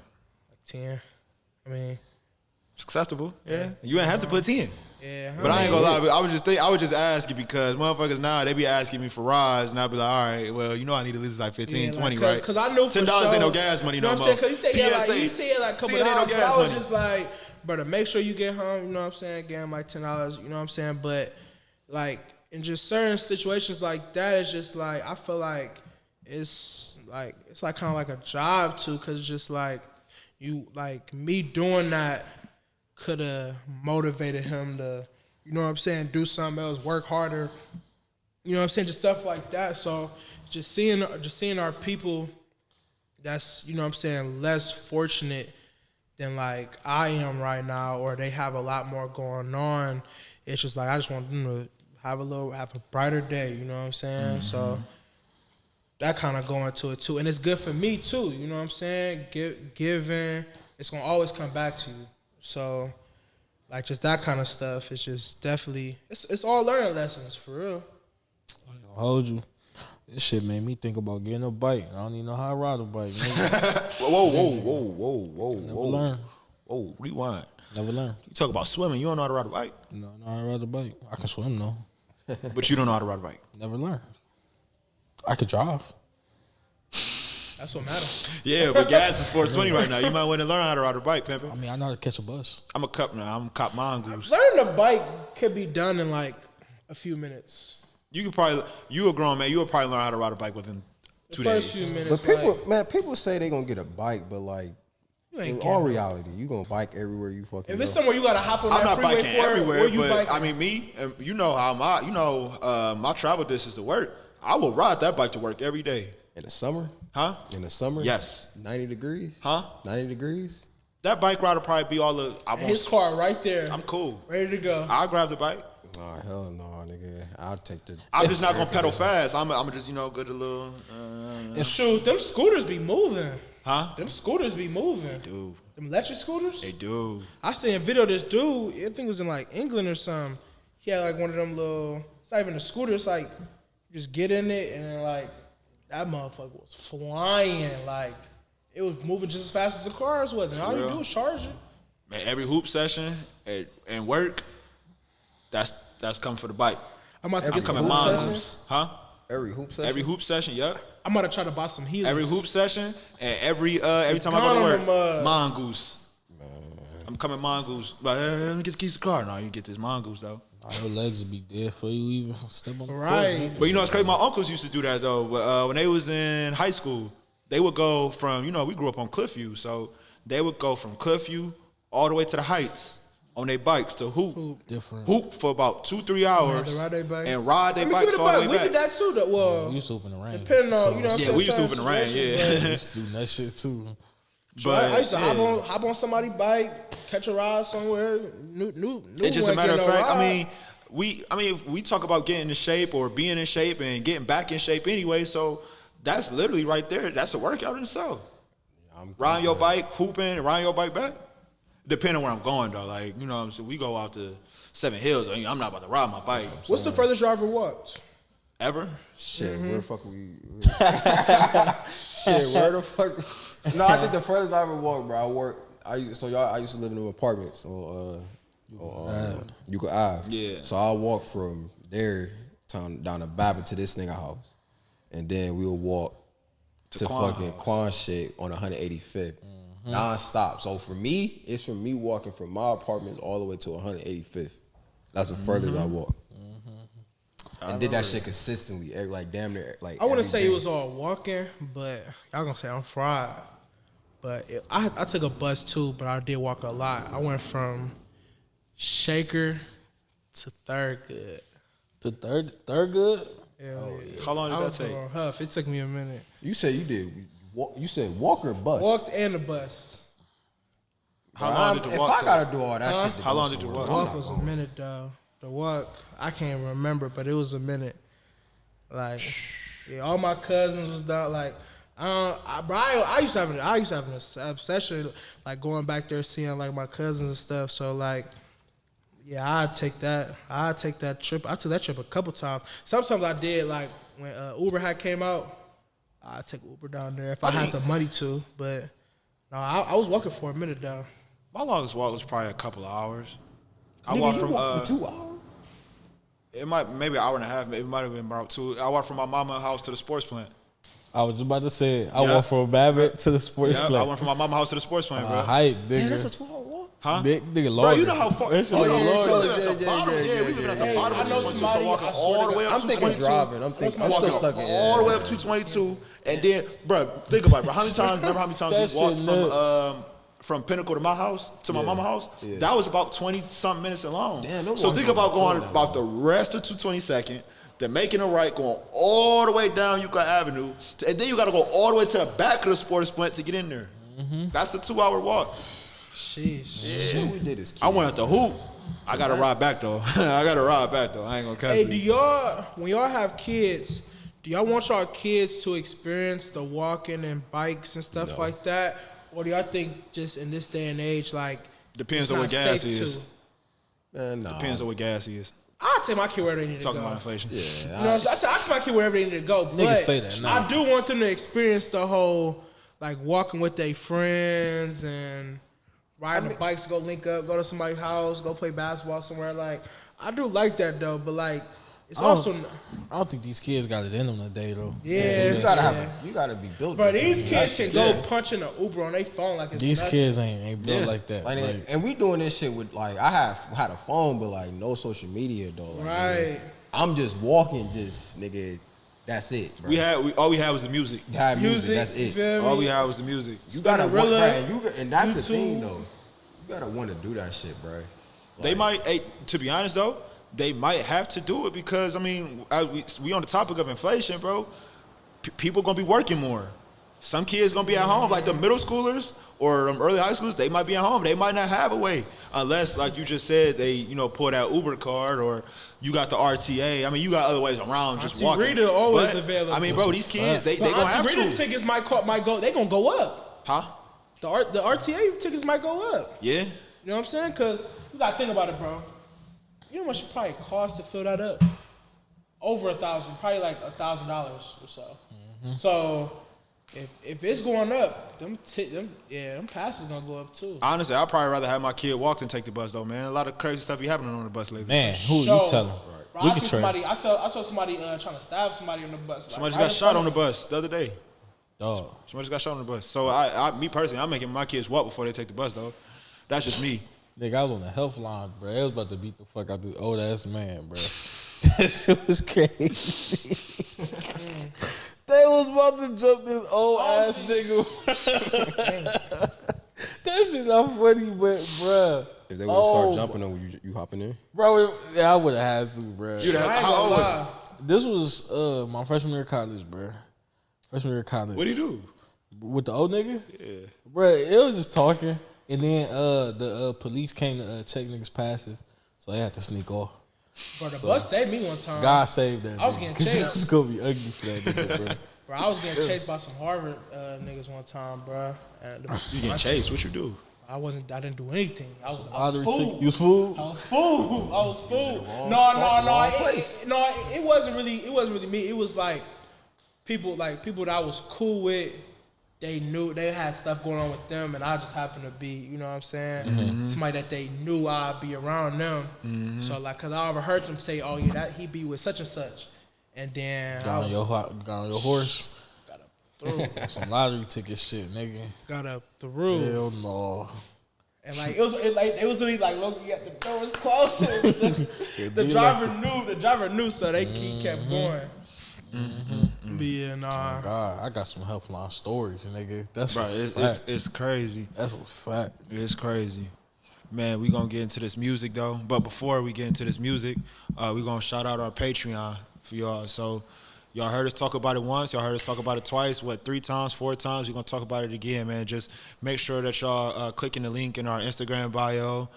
like 10. I mean, It's acceptable. Yeah. You ain't have to put 10. yeah. But I ain't gonna lie, I would just ask you because motherfuckers now they be asking me for rides and I'd be like, all right, well, you know I need at least like 15, 20, right? Because I knew for $10 sure, ain't no gas money you know no what I'm more. saying? Because he PSA. said like a couple See, it ain't no dollars, but gas I was money. just like, brother, make sure you get home. You know what I'm saying? Get him like $10. You know what I'm saying? But like in just certain situations like that, it's just like I feel like it's like kind of like a job too, because it's just like you like me doing that could have motivated him to, you know what I'm saying, do something else, work harder. You know what I'm saying? Just stuff like that. So just seeing our people that's, you know what I'm saying, less fortunate than like I am right now, or they have a lot more going on. It's just like I just want them to have a brighter day, you know what I'm saying? So that kind of go into it too. And it's good for me too, you know what I'm saying? Giving, it's gonna always come back to you. So like just that kind of stuff, it's just definitely it's all learning lessons for real. Hold you. This shit made me think about getting a bike. I don't even know how to ride a bike. Whoa. Never learn. Whoa, rewind. Never learn. You talk about swimming, you don't know how to ride a bike, No, I ride a bike. I can swim though. but you don't know how to ride a bike. Never learn. I could drive. That's what matters. Yeah, but gas is $4.20 right now. You might want to learn how to ride a bike, pimpin'. I mean, I know how to catch a bus. I'm a cop mongoose. Learning a bike could be done in like a few minutes. You a grown man, you would probably learn how to ride a bike within 2 First days. few But minutes, people say they gonna get a bike, but like you ain't in getting all no- reality, you gonna bike everywhere you fucking If go. it's somewhere you gotta hop on I'm that not freeway biking for it, everywhere, where you but biking? I mean me, and you know how my travel distance to work. I will ride that bike to work every day. In the summer? Huh? In the summer? Yes. 90 degrees? Huh? 90 degrees? That bike ride will probably be all the. His car right there. I'm cool. Ready to go. I'll grab the bike. Oh hell no, nigga. I'll take the. I'm just not gonna pedal fast. I'm just go to a little. Shoot, them scooters be moving. Huh? Them scooters be moving. Dude, Them electric scooters? they do. I seen a video of this dude, I think it was in like England or something. He had like one of them little, it's not even a scooter, it's like, you just get in it and then like, that motherfucker was flying. Like, it was moving just as fast as the cars was. And all you real? do is charge it. Man, every hoop session and work, that's coming for the bike. I'm about to I'm get some coming hoop mongoose. sessions. Huh? Every hoop session? Every hoop session, yep. I'm about to try to buy some heels. Every hoop session and every time I gone go to on work, the mud. mongoose. I'm coming mongoose. Like, let me get the keys to the car. No, you get this mongoose though. Your legs would be dead for you even step on the court. Right. But you know what's crazy? My uncles used to do that though. When they was in high school, they would go from, we grew up on Cliffview, so they would go from Cliffview all the way to the Heights on their bikes to hoop. Different. Hoop for about 2-3 hours to ride their bike. and ride their I mean, bikes keep it all the a way buck, we did back. that too, though. Well, We used to hoop in the rain. depending on, So- you know what I'm Yeah, saying, we used to hoop in certain the rain, situations, We used to do that shit too. but I used to yeah. hop on somebody's bike, catch a ride somewhere. New It's just a ain't matter of getting no fact. ride. If we talk about getting in shape or being in shape and getting back in shape anyway, so that's literally right there. That's a workout in itself. Riding your bike, hooping, and riding your bike back. Depending on where I'm going though, like what I'm saying, we go out to Seven Hills. I'm not about to ride my bike What's the furthest you ever walked? ever. Shit, where the fuck we? Shit, where the fuck? No, I think the furthest I ever walked, bro. I used to live in them apartments on Euclid Ave. Yeah. So I walk from there down to Babbitt to this nigga house, and then we would walk to Quan fucking house. Quan shit on 185th. Non-stop. So for me, it's from me walking from my apartments all the way to 185th. That's the furthest I walk. And did that shit consistently, like damn near, like. I wouldn't every say it day. was all walking, but y'all gonna say I'm fried. But I took a bus too, but I did walk a lot. I went from Shaker to Thurgood. To third good. Hell yeah. How long did I that was take? on Huff. It took me a minute. You said you did. You said walk or bus. Walked and the bus. How long did the walk If I take? gotta do all that shit, to How go long did the somewhere, walk I'm Walk not was a going. minute though. The walk, I can't remember, but it was a minute. Like, yeah, all my cousins was down. Like, I used to have an obsession, like going back there seeing like my cousins and stuff. So like, yeah, I'd take that trip. I took that trip a couple times. Sometimes I did, like when Uber had came out, I'd take Uber down there if I had the money to. But no, I was walking for a minute though. My longest walk was probably a couple of hours. I Nigga, walked you from walk for 2 hours. it might maybe an hour and a half. It might have been about 2. I walked from my mama's house to the sports plant. I was just about to say it. I Yeah. walked from Babbitt to the sports Yeah, I plant. went from my mama's house to the sports plant, bro. Hype, nigga. Damn, that's a 2-hour walk. Huh? Nigga, Bro, longer. you know how far? That shit we was live longer. at the bottom. Yeah, we live at the Hey, bottom I of know 222. somebody- So walking I swear all to the way God. up I'm thinking 222. driving. I'm still stuck in. all the way up 222, and then, bro, think about it, bro. How many times? Remember how many times That we walked shit nuts. from Pinnacle to my house to my mama's house? Yeah. That was about 20-something minutes alone. Damn, them so walks think don't about be going that about long. the rest of 222nd, then making a right, going all the way down Euclid Avenue, and then you got to go all the way to the back of the sports plant to get in there. That's a 2-hour walk. Sheesh. Shit we did as kids. I went at the hoop. I got to ride back though. I got to ride back though. I ain't gonna cuss Hey, you. when y'all have kids, do y'all want y'all kids to experience the walking and bikes and stuff No. like that? Or do y'all think just in this day and age, like, Depends it's on not what gas safe is. to? Man, nah. Depends on what gas is. I'll take my kid wherever they need to Talking go. about inflation. You know what I'm saying? I take my kid wherever they need to go. Niggas but say that now. I do want them to experience the whole, like, walking with their friends and riding the bikes, go link up, go to somebody's house, go play basketball somewhere. Like, I do like that, though. But, like, it's also... I don't think these kids got it in them today, though. Yeah, You gotta yeah. you gotta be built. Bro, different. these That kids shit- can go punch in an Uber on their phone like it's These nothing. kids ain't built Yeah. like that. Like, Like, and we doing this shit with like I had a phone, but like no social media though. Like, Right. nigga, I'm just walking, just nigga. That's it, bro. All we had was the music. You had music. That's you it. feel me? All we had was the music. You gotta want, Spinnerella, right? And that's the YouTube. thing though. You gotta want to do that shit, bro. They might, hey, to be honest though, they might have to do it because I mean, we on the topic of inflation, bro. People gonna be working more. Some kids gonna be at home, like the middle schoolers or early high schoolers. They might be at home. They might not have a way unless, like you just said, they pull that Uber card or you got the RTA. I mean, you got other ways around just Auntie walking. Rita always But, available. I mean, bro, these kids they But gonna have Auntie Rita to. tickets might go. They gonna go up. Huh? The RTA tickets might go up. Yeah. You know what I'm saying? Because you gotta think about it, bro. You know how much it probably cost to fill that up? Over $1,000, probably like $1,000 or so. Mm-hmm. So if it's going up, them passes gonna go up too. Honestly, I'd probably rather have my kid walk than take the bus though, man. A lot of crazy stuff be happening on the bus lately. man, who So, you telling? Bro, We I could see trade. somebody. I saw somebody trying to stab somebody on the bus. Somebody just right got in shot front on the of- bus the other day. Dog. Somebody just got shot on the bus. So me personally, I'm making my kids walk before they take the bus though. That's just me. Nigga, I was on the health line, bro. They was about to beat the fuck out this old ass man, bro. That shit was crazy. They was about to jump this old ass nigga. That shit not funny, but bro. If they would start jumping on you hopping in. Bro, yeah, I would have had to, bro. You'd have- I ain't How gonna old was lie. This was my freshman year of college, bro. Freshman year of college. What do you do? With the old nigga? Yeah. Bro, it was just talking. And then the police came to check niggas' passes. So they had to sneak off. Bro, the bus saved me one time. God saved that. I was nigga, getting 'cause it chased. was gonna be ugly for that nigga, bro. Bro, I was getting chased by some Harvard niggas one time, bro. And You getting chased? What you do? I didn't do anything. I was Lottery fooled. ticket. You was fooled? I was fooled. wrong No, spot, wrong no. place. It wasn't really me. It was like people that I was cool with they knew they had stuff going on with them, and I just happened to be, you know what I'm saying, somebody that they knew I'd be around them. So like, cause I overheard them say, "Oh yeah, that he be with such and such," and then Got on your horse. got up through, Some lottery ticket shit, nigga. got up through, Hell no. and like it was really like Loki at the door was close. It The be driver knew, so he kept going. But yeah, nah. God, I got some Helpline stories, nigga. That's Bro, a fact. it's crazy. That's a fact. It's crazy. Man, we gonna get into this music though. But before we get into this music, we gonna shout out our Patreon for y'all. So y'all heard us talk about it once, y'all heard us talk about it twice, 3 times, 4 times, we're gonna talk about it again, man. Just make sure that y'all clicking the link in our Instagram bio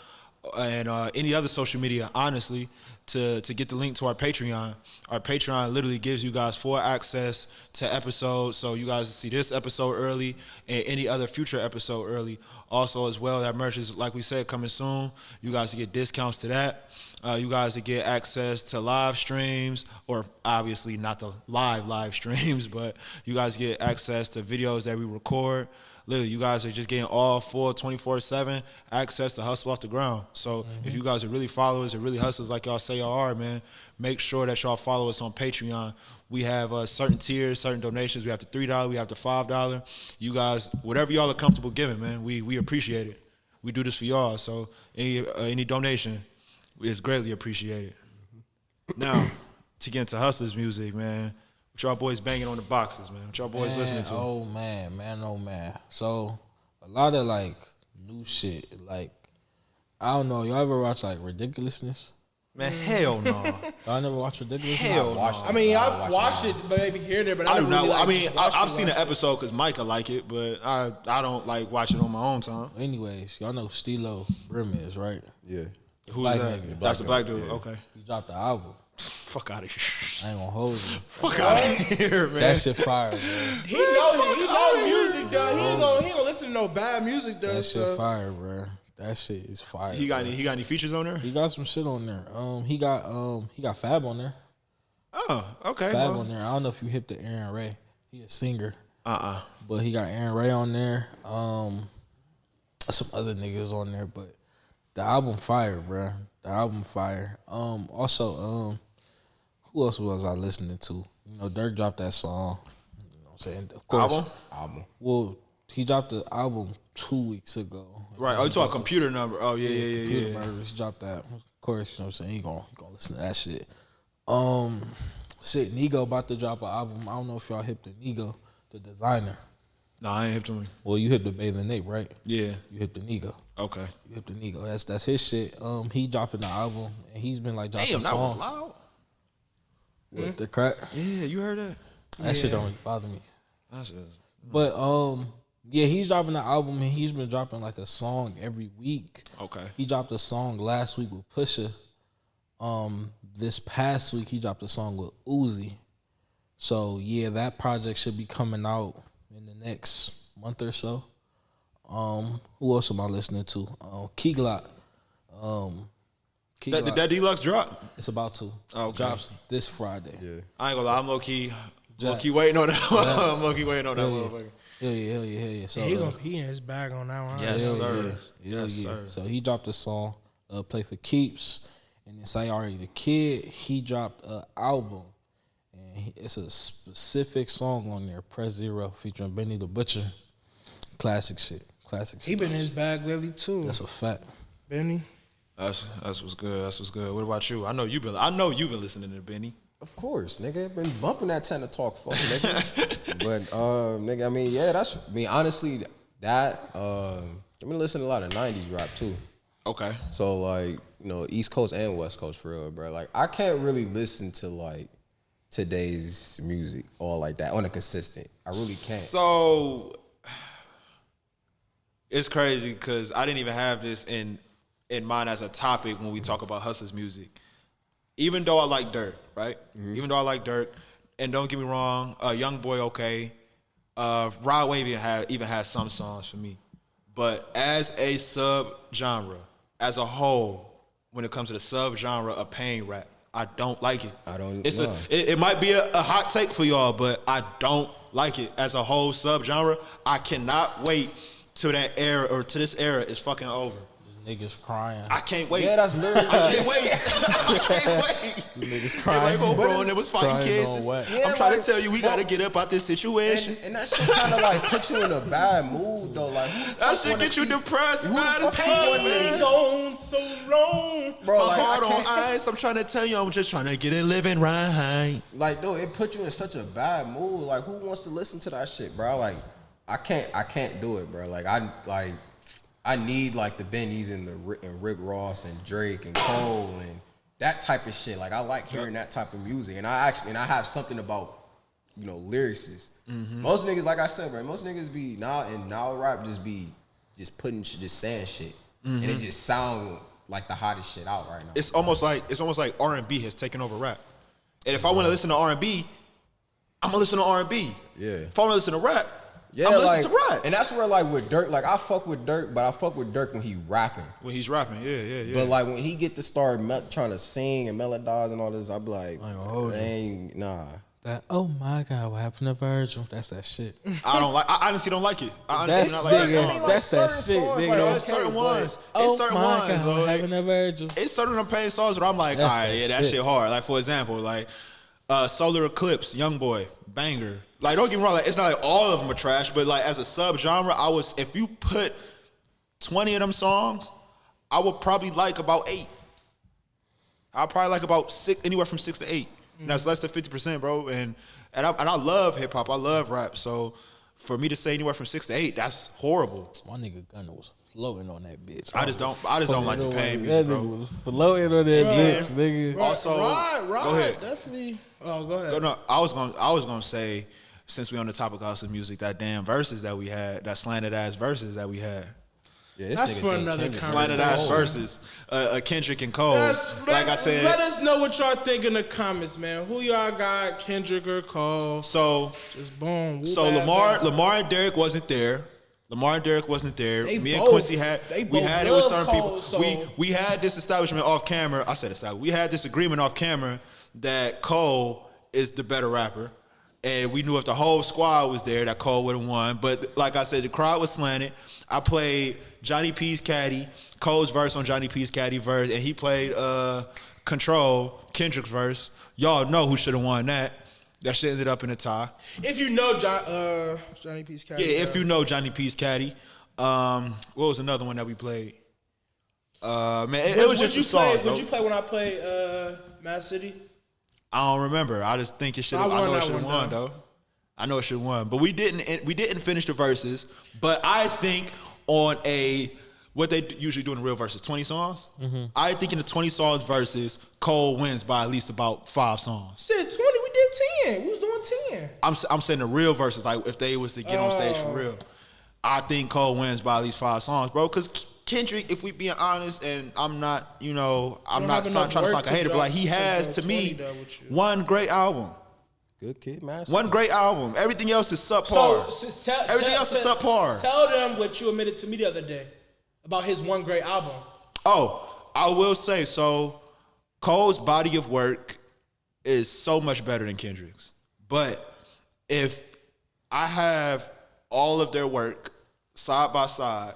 and any other social media, honestly, to get the link to our Patreon. Our Patreon literally gives you guys full access to episodes, so you guys see this episode early and any other future episode early. Also, as well, that merch is, like we said, coming soon. You guys get discounts to that. You guys get access to live streams, or obviously not the live streams, but you guys get access to videos that we record. Literally, you guys are just getting all full 24/7 access to Hustle Off the Ground. So if you guys are really followers and really hustlers like y'all say y'all are, man, make sure that y'all follow us on Patreon. We have certain tiers, certain donations. We have the $3, we have the $5. You guys, whatever y'all are comfortable giving, man, we appreciate it. We do this for y'all. So any donation is greatly appreciated. Now, to get into Hustlers music, man. What y'all boys banging on the boxes, man? What y'all boys listening to? Oh man. So a lot of like new shit. Like I don't know. Y'all ever watch like Ridiculousness? Man, hell no. Y'all never watch Ridiculousness? Hell no. I mean, I've watched it, but maybe here and there. But I do don't not. really, like, I mean, watch I've it, seen an watch it. episode because Micah like it, but I don't like watch it on my own time. Anyways, y'all know who Stilo Brim is, right? Yeah. Who's Black that? nigga. That's the black Black dude. dude, Okay. He dropped the album. Fuck out of here. I ain't gonna hold you. Fuck out of here, man. That shit fire, bro. He know music, though. He ain't gonna listen to no bad music, though. That so. shit fire, bro. That shit is fire. He got bro. any features on there? He got some shit on there. He got Fab on there. Oh, okay. Fab well. on there. I don't know if you hip to Aaron Ray. He a singer. Uh-uh. But he got Aaron Ray on there. Some other niggas on there, but the album fire, bruh. The album fire. Also, who else was I listening to? You know, Dirk dropped that song. You know what I'm saying? Of course. Album. Well, he dropped the album 2 weeks ago. Right. Oh, you talking computer number. Oh, yeah. Computer Murderers. He dropped that. Of course, you know what I'm saying? He gonna listen to that shit. Shit, Nigo about to drop an album. I don't know if y'all hip to Nigo, the designer. Nah, I ain't hip to him. Well, you hip to Bathing Nate, right? Yeah. You hip to Nigo. Okay. You hip to Nigo. That's his shit. He dropping the album, and he's been like dropping Damn, that was songs. loud. With the crack. Yeah, you heard that? That shit don't really bother me. That's just... But yeah, he's dropping the album, and he's been dropping like a song every week. Okay. He dropped a song last week with Pusha. This past week he dropped a song with Uzi. So yeah, that project should be coming out in the next month or so. Who else am I listening to? Key Glock. Key Did Glock. that deluxe drop? It's about to. Okay. Drops this Friday. Yeah. I ain't gonna lie, I'm low key Jack. waiting on that. I'm low key waiting on that motherfucker. Hell yeah. So He gonna pee in his bag on that one. Yes, hell sir. Yeah. Yes, Yeah. sir. So he dropped a song, Play for Keeps, and then Sayari the Kid, he dropped an album. And it's a specific song on there, Press Zero, featuring Benny the Butcher. Classic shit. He been in his bag lately too. That's a fact. Benny. That's what's good. That's what's good. What about you? I know you've been listening to Benny. Of course, nigga. Been bumping that 10 to talk fuck, nigga. But nigga, I mean, yeah, honestly, that I've been listening to a lot of 90s rap too. Okay. So like, you know, East Coast and West Coast for real, bro. Like I can't really listen to like today's music all like that on a consistent. I really can't. So it's crazy because I didn't even have this in mind as a topic when we talk about Hustlers music. Even though I like Dirk, right? Even though I like Dirk, and don't get me wrong, Young Boy, okay. Rod Wave even has some songs for me. But as a sub-genre, as a whole, when it comes to the sub-genre of pain rap, I don't like it. I don't It's know. it might be a hot take for y'all, but I don't like it as a whole subgenre. I cannot wait till that era or to this era is fucking over. Niggas crying. I can't wait. Yeah, that's literally. I can't wait. I can't wait. Niggas They're like, crying. oh, bro, and it was fighting Crying kids. on what? Yeah, I'm trying like, to tell you, we bro, gotta get up out this situation. And that shit kind of like put you in a bad mood though. Like who the That fuck shit wanna get you keep- depressed, who the man. It's fuck fun, wanna- man. Gone so long. Bro, My like heart I on can't, ice. I'm trying to tell you, I'm just trying to get it living right. like though it put you in such a bad mood. Like who wants to listen to that shit, bro? Like I can't do it, bro. Like I need like the Bennies and Rick Ross and Drake and Cole and that type of shit. Like I like hearing that type of music, and I have something about lyricists. Most niggas, like I said, bro, most niggas be now rap just saying shit, and it just sound like the hottest shit out right now. It's almost like R&B has taken over rap. And if I want to listen to R&B, I'm gonna listen to R&B. Yeah. If I want to listen to rap, Yeah, I'm gonna like, listen to rap. and that's where like with Dirk, like I fuck with Dirk, but I fuck with Dirk when he rapping. When he's rapping, yeah. But like when he get to start trying to sing and melodize and all this, I be like, nah. That, oh my God, what happened to Virgil? That's that shit. I honestly don't like it. I That's honestly don't like nigga, that song. that's that certain shit, songs, nigga. like, It's certain okay, ones. Oh It's certain my ones. God, what Like, happened to Virgil? it's certain of them pain songs where I'm like, That's all right, that yeah, that shit. shit hard. Like for example, like Solar Eclipse, Youngboy, banger. Like don't get me wrong, like it's not like all of them are trash, but like as a subgenre, if you put 20 of them songs, I would probably like about 8. I'll probably like about 6, anywhere from 6 to 8. And that's less than 50%, bro. And I love hip hop. I love rap. So for me to say anywhere from 6 to 8, that's horrible. My nigga Gunna was floating on that bitch. I just don't like the pain That music, bro. nigga was floating on that bitch, nigga. Also, Rod, go ahead. definitely. Oh, go ahead. No, I was gonna say, since we on the topic of house music, that damn verses that we had, that slanted ass verses that we had. Yeah, this That's nigga for think another Kendrick Slanted conversation. ass verses, Kendrick and Cole. Like I let said, us know what y'all think in the comments, man. Who y'all got, Kendrick or Cole? so Just boom. Lamar and Derek wasn't there. They Me and both- Quincy they we both had it with love certain Cole, people. so- We had this establishment off camera. I said establishment. We had this agreement off camera that Cole is the better rapper. And we knew if the whole squad was there that Cole would have won. But like I said, the crowd was slanted. I played Johnny P's Caddy, Cole's verse on Johnny P's Caddy verse, and he played Control, Kendrick's verse. Y'all know who should have won that. That shit ended up in a tie. If you know Johnny P's Caddy. Yeah, if you know Johnny P's Caddy. What was another one that we played? Man, it was just some songs, bro. Would you play when I played Mad City? I don't remember. I just think it should have. I I won know it that should have one, won though. I know it should have won, but we didn't finish the verses. But I think on what they usually do in the real verses, 20 songs. I think in the 20 songs verses, Cole wins by at least about 5 songs. Said 20, we did 10. We was doing 10. I'm saying the real verses, like if they was to get on stage for real, I think Cole wins by at least 5 songs, bro. Because Kendrick, if we being honest, and I'm not, I'm not have trying enough to sound work like a to hater, but like he drop has to 20 me though with you. one great album. Good kid, man. One great album. Everything else is subpar. Everything else is subpar. Tell them what you admitted to me the other day about his one great album. Oh, I will say, so Cole's body of work is so much better than Kendrick's. But if I have all of their work side by side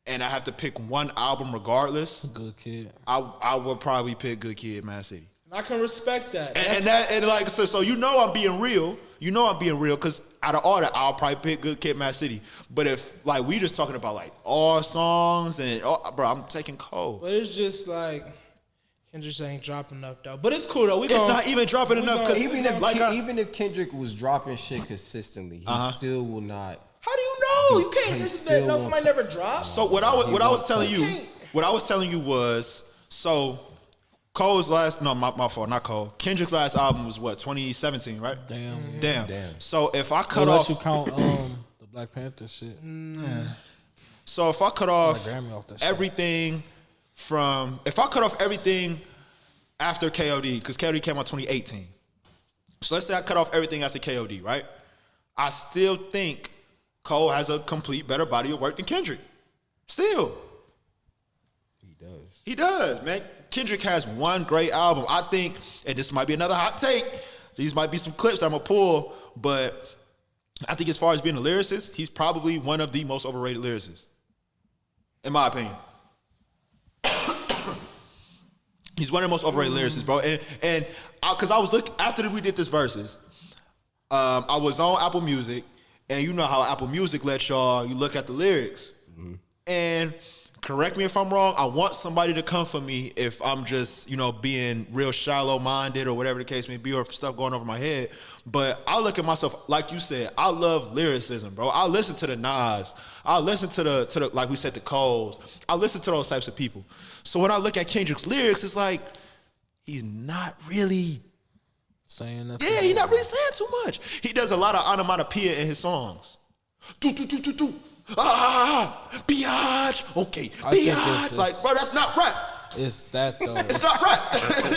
and I have to pick one album regardless, Good kid. I would probably pick Good Kid, Mad City. I can respect that. And like so I'm being real. I'm being real because out of all that, I'll probably pick Good Kid, Mad City. But if like we just talking about like all songs and bro, I'm taking Cole. But it's just like Kendrick ain't dropping enough though. But it's cool though. It's not even dropping enough because Even if like even if Kendrick was dropping shit consistently, he still will not. How do you know? You can't He say still that somebody won't never dropped. So what I was telling touch. you, was so Cole's last my fault, not Cole. Kendrick's last album was what, 2017, right? Damn. So if I cut Unless off you count the Black Panther shit. so if I cut off Grammy off that shit. everything if I cut off everything after KOD, because KOD came out 2018. So let's say I cut off everything after KOD, right? I still think Cole has a complete better body of work than Kendrick. Still. He does, man. Kendrick has one great album. I think, and this might be another hot take, these might be some clips that I'm going to pull, but I think as far as being a lyricist, he's probably one of the most overrated lyricists, in my opinion. He's one of the most overrated lyricists, bro. And because I was looking after we did this verses, I was on Apple Music, and you know how Apple Music lets y'all, you look at the lyrics. And correct me if I'm wrong, I want somebody to come for me if I'm just, being real shallow minded or whatever the case may be, or if stuff going over my head. But I look at myself, like you said, I love lyricism, bro. I listen to the Nas. I listen to the like we said, the Coles. I listen to those types of people. So when I look at Kendrick's lyrics, it's like, he's not really saying that. Yeah, he's not really saying too much. He does a lot of onomatopoeia in his songs. Do do do do do. Biatch. Okay, biatch. Like, bro, that's not rap. It's that though. It's not rap.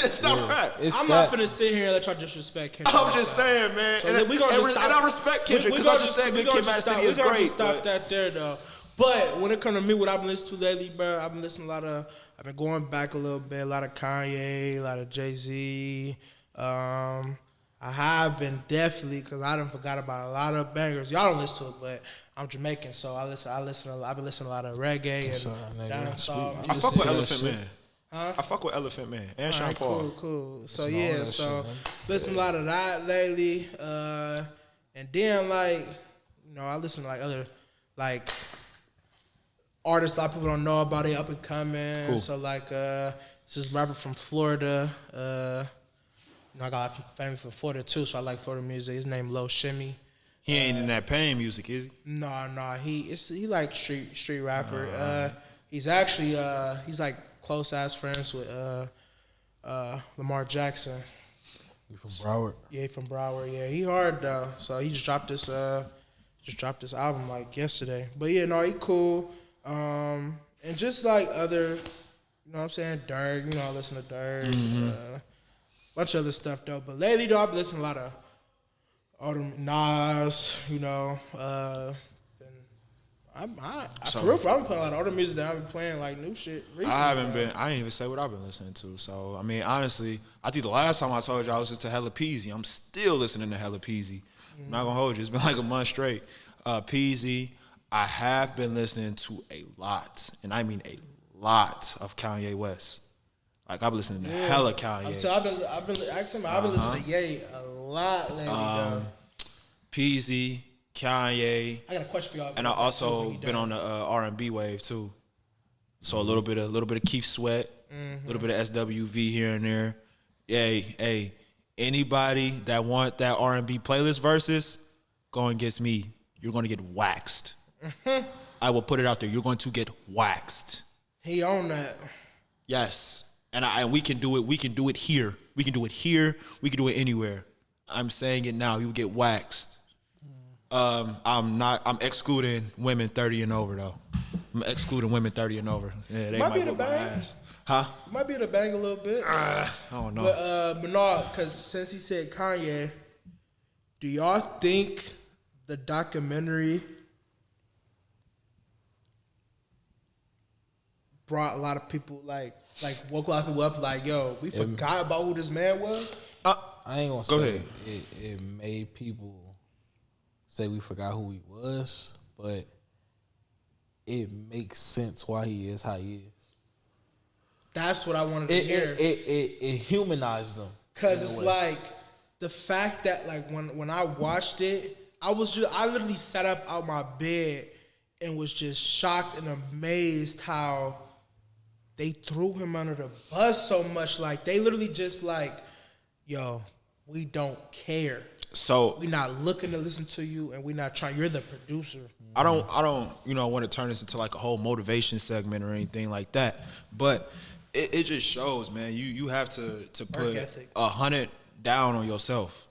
It's not rap. I'm not finna sit here and let y'all disrespect Kendrick. I'm just saying, man. So and I respect Kendrick because I just said Good Kid, Mad City is great. Stop that there, though. But when it comes to me, what I've been listening to lately, bro, I've been going back a little bit. A lot of Kanye, a lot of Jay-Z. I have been definitely, because I done forgot about a lot of bangers. Y'all don't listen to it, but I'm Jamaican, so I've been listening to a lot of reggae and dancehall. I fuck with Elephant Man. I fuck with Elephant Man and Sean Paul. Cool. So yeah, listen to a lot of that lately. And then I listen to other artists a lot of people don't know about, it up and coming. Cool. So this is rapper from Florida. I got a lot of family from Florida too, so I like Florida music. His name Lil Shimmy. He ain't in that pain music, is he? No. He like street rapper. He's actually he's close ass friends with Lamar Jackson. You from Broward? Yeah, he from Broward. Yeah, he hard though. So he just dropped this album yesterday. But yeah, no, he cool. And just other, you know what I'm saying, Dirk. I listen to Dirk. Bunch of other stuff though. But lately though, I've been listening to a lot of all them Nas. I've been playing a lot of other music that I've been playing new shit recently. I ain't even say what I've been listening to. So I mean, honestly, I think the last time I told you I was just to Hella Peasy. I'm still listening to Hella Peasy. I'm not gonna hold you. It's been a month straight. Peasy. I have been listening to a lot, and I mean a lot of Kanye West. I've been listening to hella Kanye. So I've been listening to Ye a lot lately. Peasy, Kanye. I got a question for y'all. And I also been on the R&B wave too. So a little bit of Keith Sweat, a little bit of SWV here and there. Hey, anybody that want that R&B playlist versus, go against me. You're going to get waxed. I will put it out there. You're going to get waxed. He own that. Yes. And we can do it. We can do it here. We can do it here. We can do it anywhere. I'm saying it now. You will get waxed. I'm excluding women 30 and over though. I'm excluding women 30 and over. Yeah, they might be the whoop my bang. ass. Huh? Might be the bang a little bit. I don't know. But no, because since he said Kanye, do y'all think the documentary brought a lot of people woke a lot of people up yo, we forgot about who this man was? I ain't gonna Go say ahead. It made people say we forgot who he was, but it makes sense why he is how he is. That's what I wanted to hear. It humanized them. Cause it's the fact that when I watched it, I literally sat up out my bed and was just shocked and amazed how they threw him under the bus so much. They literally just yo, we don't care. So we're not looking to listen to you, and we're not trying. You're the producer. I don't want to turn this into a whole motivation segment or anything like that. But it just shows, man. You have to put 100 down on yourself.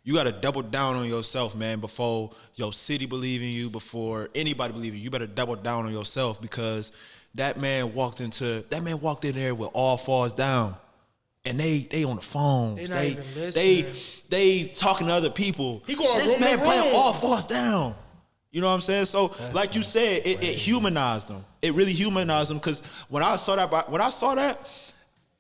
You got to double down on yourself, man, before your city believe in you, before anybody believe in you. You better double down on yourself because that man walked in there with all falls down. And they on the phone. They not even listening. They talking to other people. This man playing all falls down. You know what I'm saying? So that's you said, it humanized them. It really humanized them because when I saw that,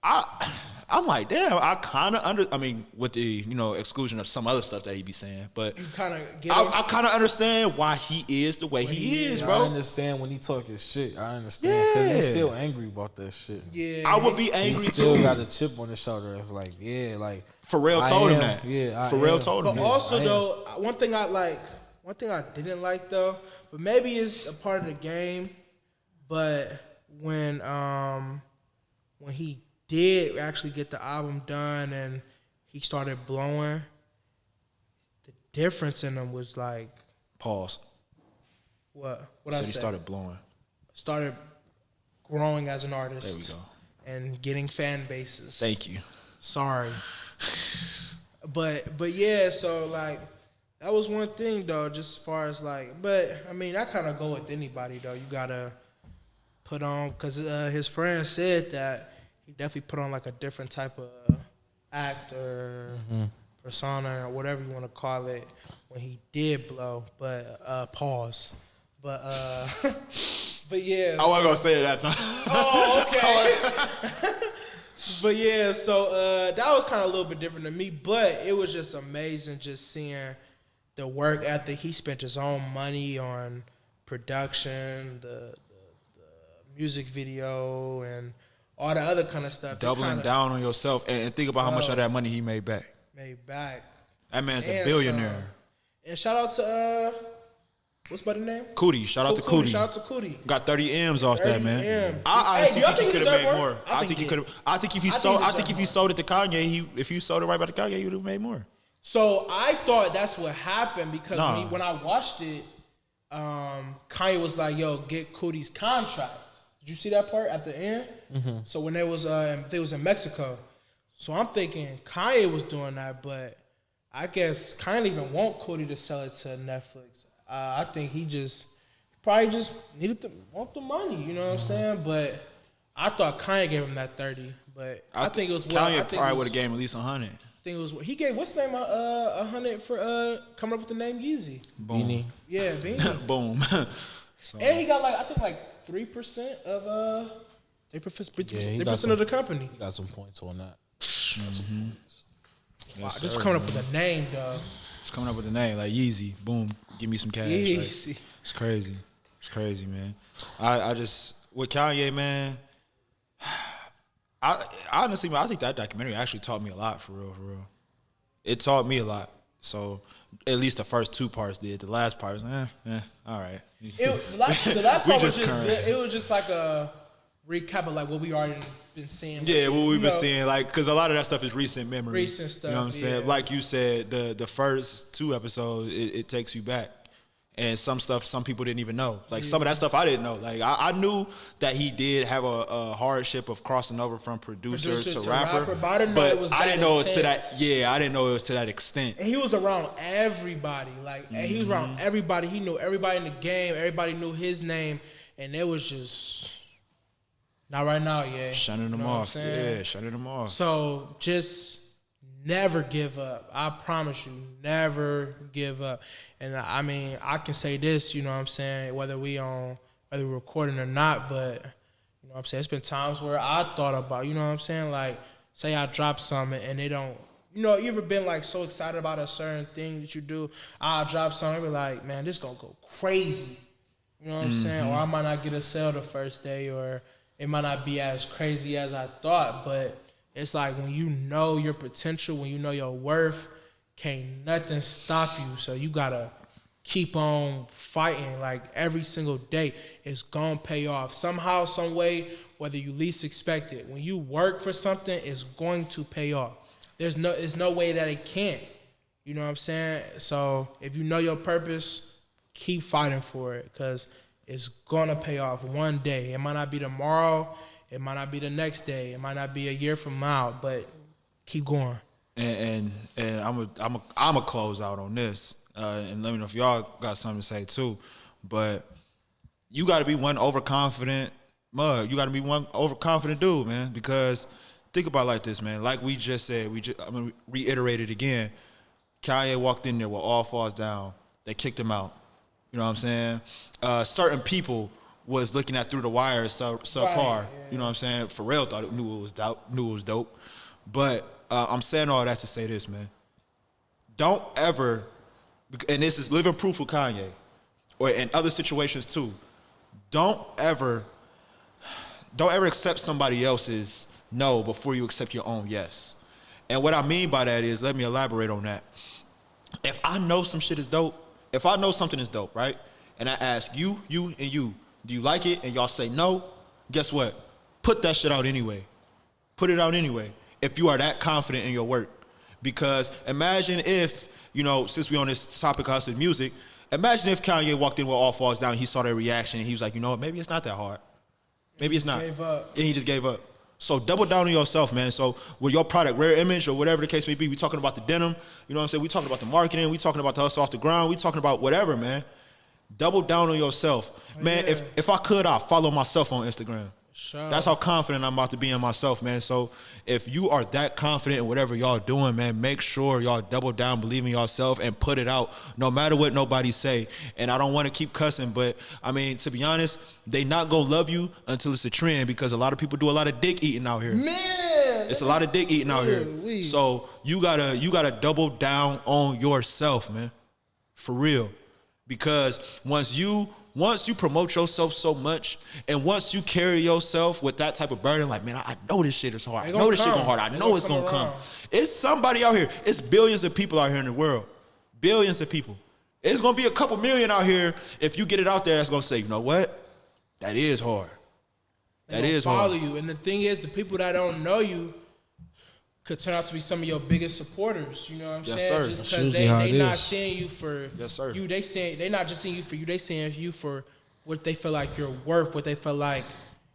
I I'm like, damn, I kind of I mean, with the exclusion of some other stuff that he be saying, but You kind of get I kind of understand why he is the way he is, I bro. understand when he talking shit. I understand because Yeah. he's still angry about that shit. Yeah, I would be He angry still too. got a chip on his shoulder. It's like, yeah, like Pharrell I told him am. that. Yeah, I Pharrell am. told him But that. also I am. though, one thing I didn't like though, but maybe it's a part of the game. But when he did actually get the album done and he started blowing, the difference in him was like Pause. what Said I he said. started blowing. Growing as an artist. There we go. And getting fan bases. Thank you. Sorry. But yeah, so like that was one thing though, just as far as like, but I mean I kind of go with anybody though. You gotta put on, because his friend said that he definitely put on like a different type of act or persona or whatever you want to call it when he did blow. But pause. But but yeah. I wasn't gonna say it that time. Oh, okay. But yeah, so that was kind of a little bit different to me, but it was just amazing just seeing the work ethic. He spent his own money on production, the music video, and all the other kind of stuff. He Doubling kinda down on yourself and think about how much of that money he made back. made back. That man's a And billionaire. And shout out to what's buddy name? Cootie, shout out to Cootie. Shout out to Cootie. Got 30 M's off that, 30 man. M. I Hey, honestly do y'all think he think could he have made deserve more. more? I think he could have. I think if he I sold, think he I think if he deserve sold it to Kanye, if you sold it right back to Kanye, he would have made more. So I thought that's what happened because Nah. when I watched it, Kanye was like, "Yo, get Cootie's contract." Did you see that part at the end? So when they was in Mexico, so I'm thinking Kanye was doing that, but I guess Kanye didn't even want Cootie to sell it to Netflix. I think he probably just needed to want the money. You know what I'm saying? But I thought Kanye gave him that 30, but I think it was Kanye probably would have gave him at least 100. I think it was he gave what's his name 100 for coming up with the name Yeezy. Boom. Yeah, Beanie. Boom. And he got like I think like 3% of 3% of the company. He got some points on that. Wow, just coming up with a name, dog. Just coming up with a name like Yeezy. Boom. Give me some cash. Like, Yeezy. it's crazy. It's crazy, man. I just with Kanye, man. I honestly, man, I think that documentary actually taught me a lot, for real, for real. It taught me a lot. So at least the first two parts did. The last part was, all right. The last We part was just just current. it was just like a recap of like what we already been seeing. Yeah, what we've You been know, seeing, like, because a lot of that stuff is recent memory. Recent stuff, You know what I'm saying? yeah. Like you said, the first two episodes, it takes you back. And some stuff, some people didn't even know. Like, some of that stuff I didn't know. Like, I knew that he did have a hardship of crossing over from producer to rapper. but I didn't know it was I that didn't know it was to that, intense. yeah, I didn't know it was to that extent. And he was around everybody. Like and he was Mm-hmm. around everybody. He knew everybody in the game. Everybody knew his name. And it was just not right now, yeah. Shutting them You know what I'm off. saying? Yeah, shutting them off. So just never give up. I promise you, never give up. And I mean, I can say this, you know what I'm saying, whether we're recording or not, but you know what I'm saying, it's been times where I thought about, you know what I'm saying, like say I drop something and they don't, you know, you ever been like so excited about a certain thing that you do, I'll drop something and be like, man, this gonna go crazy. You know what I'm saying? Or I might not get a sale the first day, or it might not be as crazy as I thought, but it's like when you know your potential, when you know your worth, can't nothing stop you. So you gotta keep on fighting. Like every single day, it's gonna pay off somehow, some way, whether you least expect it. When you work for something, it's going to pay off. There's no way that it can't. You know what I'm saying? So if you know your purpose, keep fighting for it, because it's gonna pay off one day. It might not be tomorrow. It might not be the next day. It might not be a year from now. But keep going. And I'm a close out on this, and let me know if y'all got something to say too. But you got to be one overconfident mug. You got to be one overconfident dude, man. Because think about it like this, man. Like we just said, I'm gonna reiterate it again. Kanye walked in there with all falls down. They kicked him out. You know what I'm saying? Certain people was looking at through the wires subpar. Right, yeah. You know what I'm saying? Pharrell knew it was dope. But I'm saying all that to say this, man. Don't ever, and this is living proof with Kanye, or in other situations too. Don't ever accept somebody else's no before you accept your own yes. And what I mean by that is, let me elaborate on that. If I know some shit is dope, if I know something is dope, right? And I ask you, and you, do you like it? And y'all say no, guess what? Put that shit out anyway. Put it out anyway. If you are that confident in your work. Because imagine if, since we on this topic of hustling music, imagine if Kanye walked in with All Falls Down, he saw their reaction, and he was like, maybe it's not that hard. Maybe it's not. Gave up. And he just gave up. So double down on yourself, man. So with your product, Rare Image, or whatever the case may be, we talking about the denim, you know what I'm saying? We talking about the marketing, we talking about the hustle off the ground, we talking about whatever, man. Double down on yourself. Man, yeah. if I could, I'd follow myself on Instagram. Sure. That's how confident I'm about to be in myself, man. So if you are that confident in whatever y'all doing, man, make sure y'all double down, believe in yourself, and put it out, no matter what nobody say. And I don't want to keep cussing, but I mean, to be honest, they not gonna love you until it's a trend, because a lot of people do a lot of dick eating out here. Man, It's a lot of dick eating out here. So you gotta double down on yourself, man. For real. Because once you promote yourself so much, and once you carry yourself with that type of burden, like, man, I know this shit is hard. I know this shit gonna hard. I know it's gonna come. It's somebody out here. It's billions of people out here in the world. Billions of people. It's gonna be a couple million out here if you get it out there that's gonna say, you know what? That is hard. That is hard. Follow you. And the thing is, the people that don't know you could turn out to be some of your biggest supporters. You know what I'm Yes, saying? sir. Just That's because usually how they it not is. seeing you for Yes, sir. you. They not just seeing you for you. They seeing you for what they feel like you're worth, what they feel like,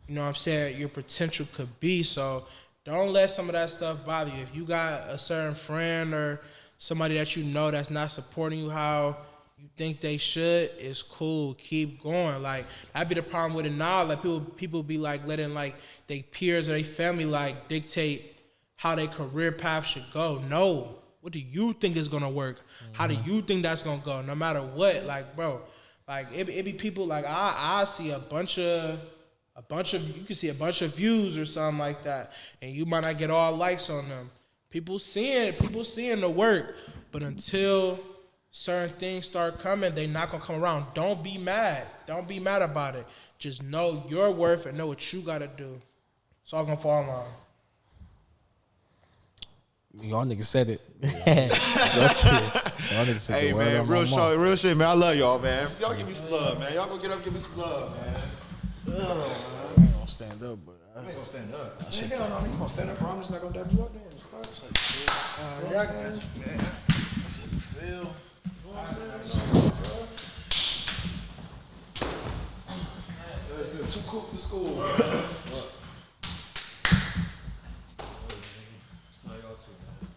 you know what I'm saying, your potential could be. So don't let some of that stuff bother you. If you got a certain friend or somebody that you know that's not supporting you how you think they should, it's cool. Keep going. Like, that'd be the problem with it now. Like, people be like letting like they peers or they family like dictate how their career path should go. No. What do you think is gonna work? How do you think that's gonna go? No matter what, like, bro, like it be people like I see a bunch of you can see a bunch of views or something like that, and you might not get all likes on them. People seeing the work, but until certain things start coming, they not gonna come around. Don't be mad. Don't be mad about it. Just know your worth and know what you gotta do. It's all gonna fall in line. Y'all niggas said it. That's it. Y'all niggas said Hey, the word man, on my mouth. real shit, man. I love y'all, man. Y'all give me some love, man. Y'all go get up, give me some love, man. I ain't gonna stand up, but I ain't gonna stand up. I said Hell no, you gonna stand up, bro. I'm just not gonna dab you up then. Yeah, I got you, man. that's how you feel. It's too cool for school, man. Fuck. Y'all too, man.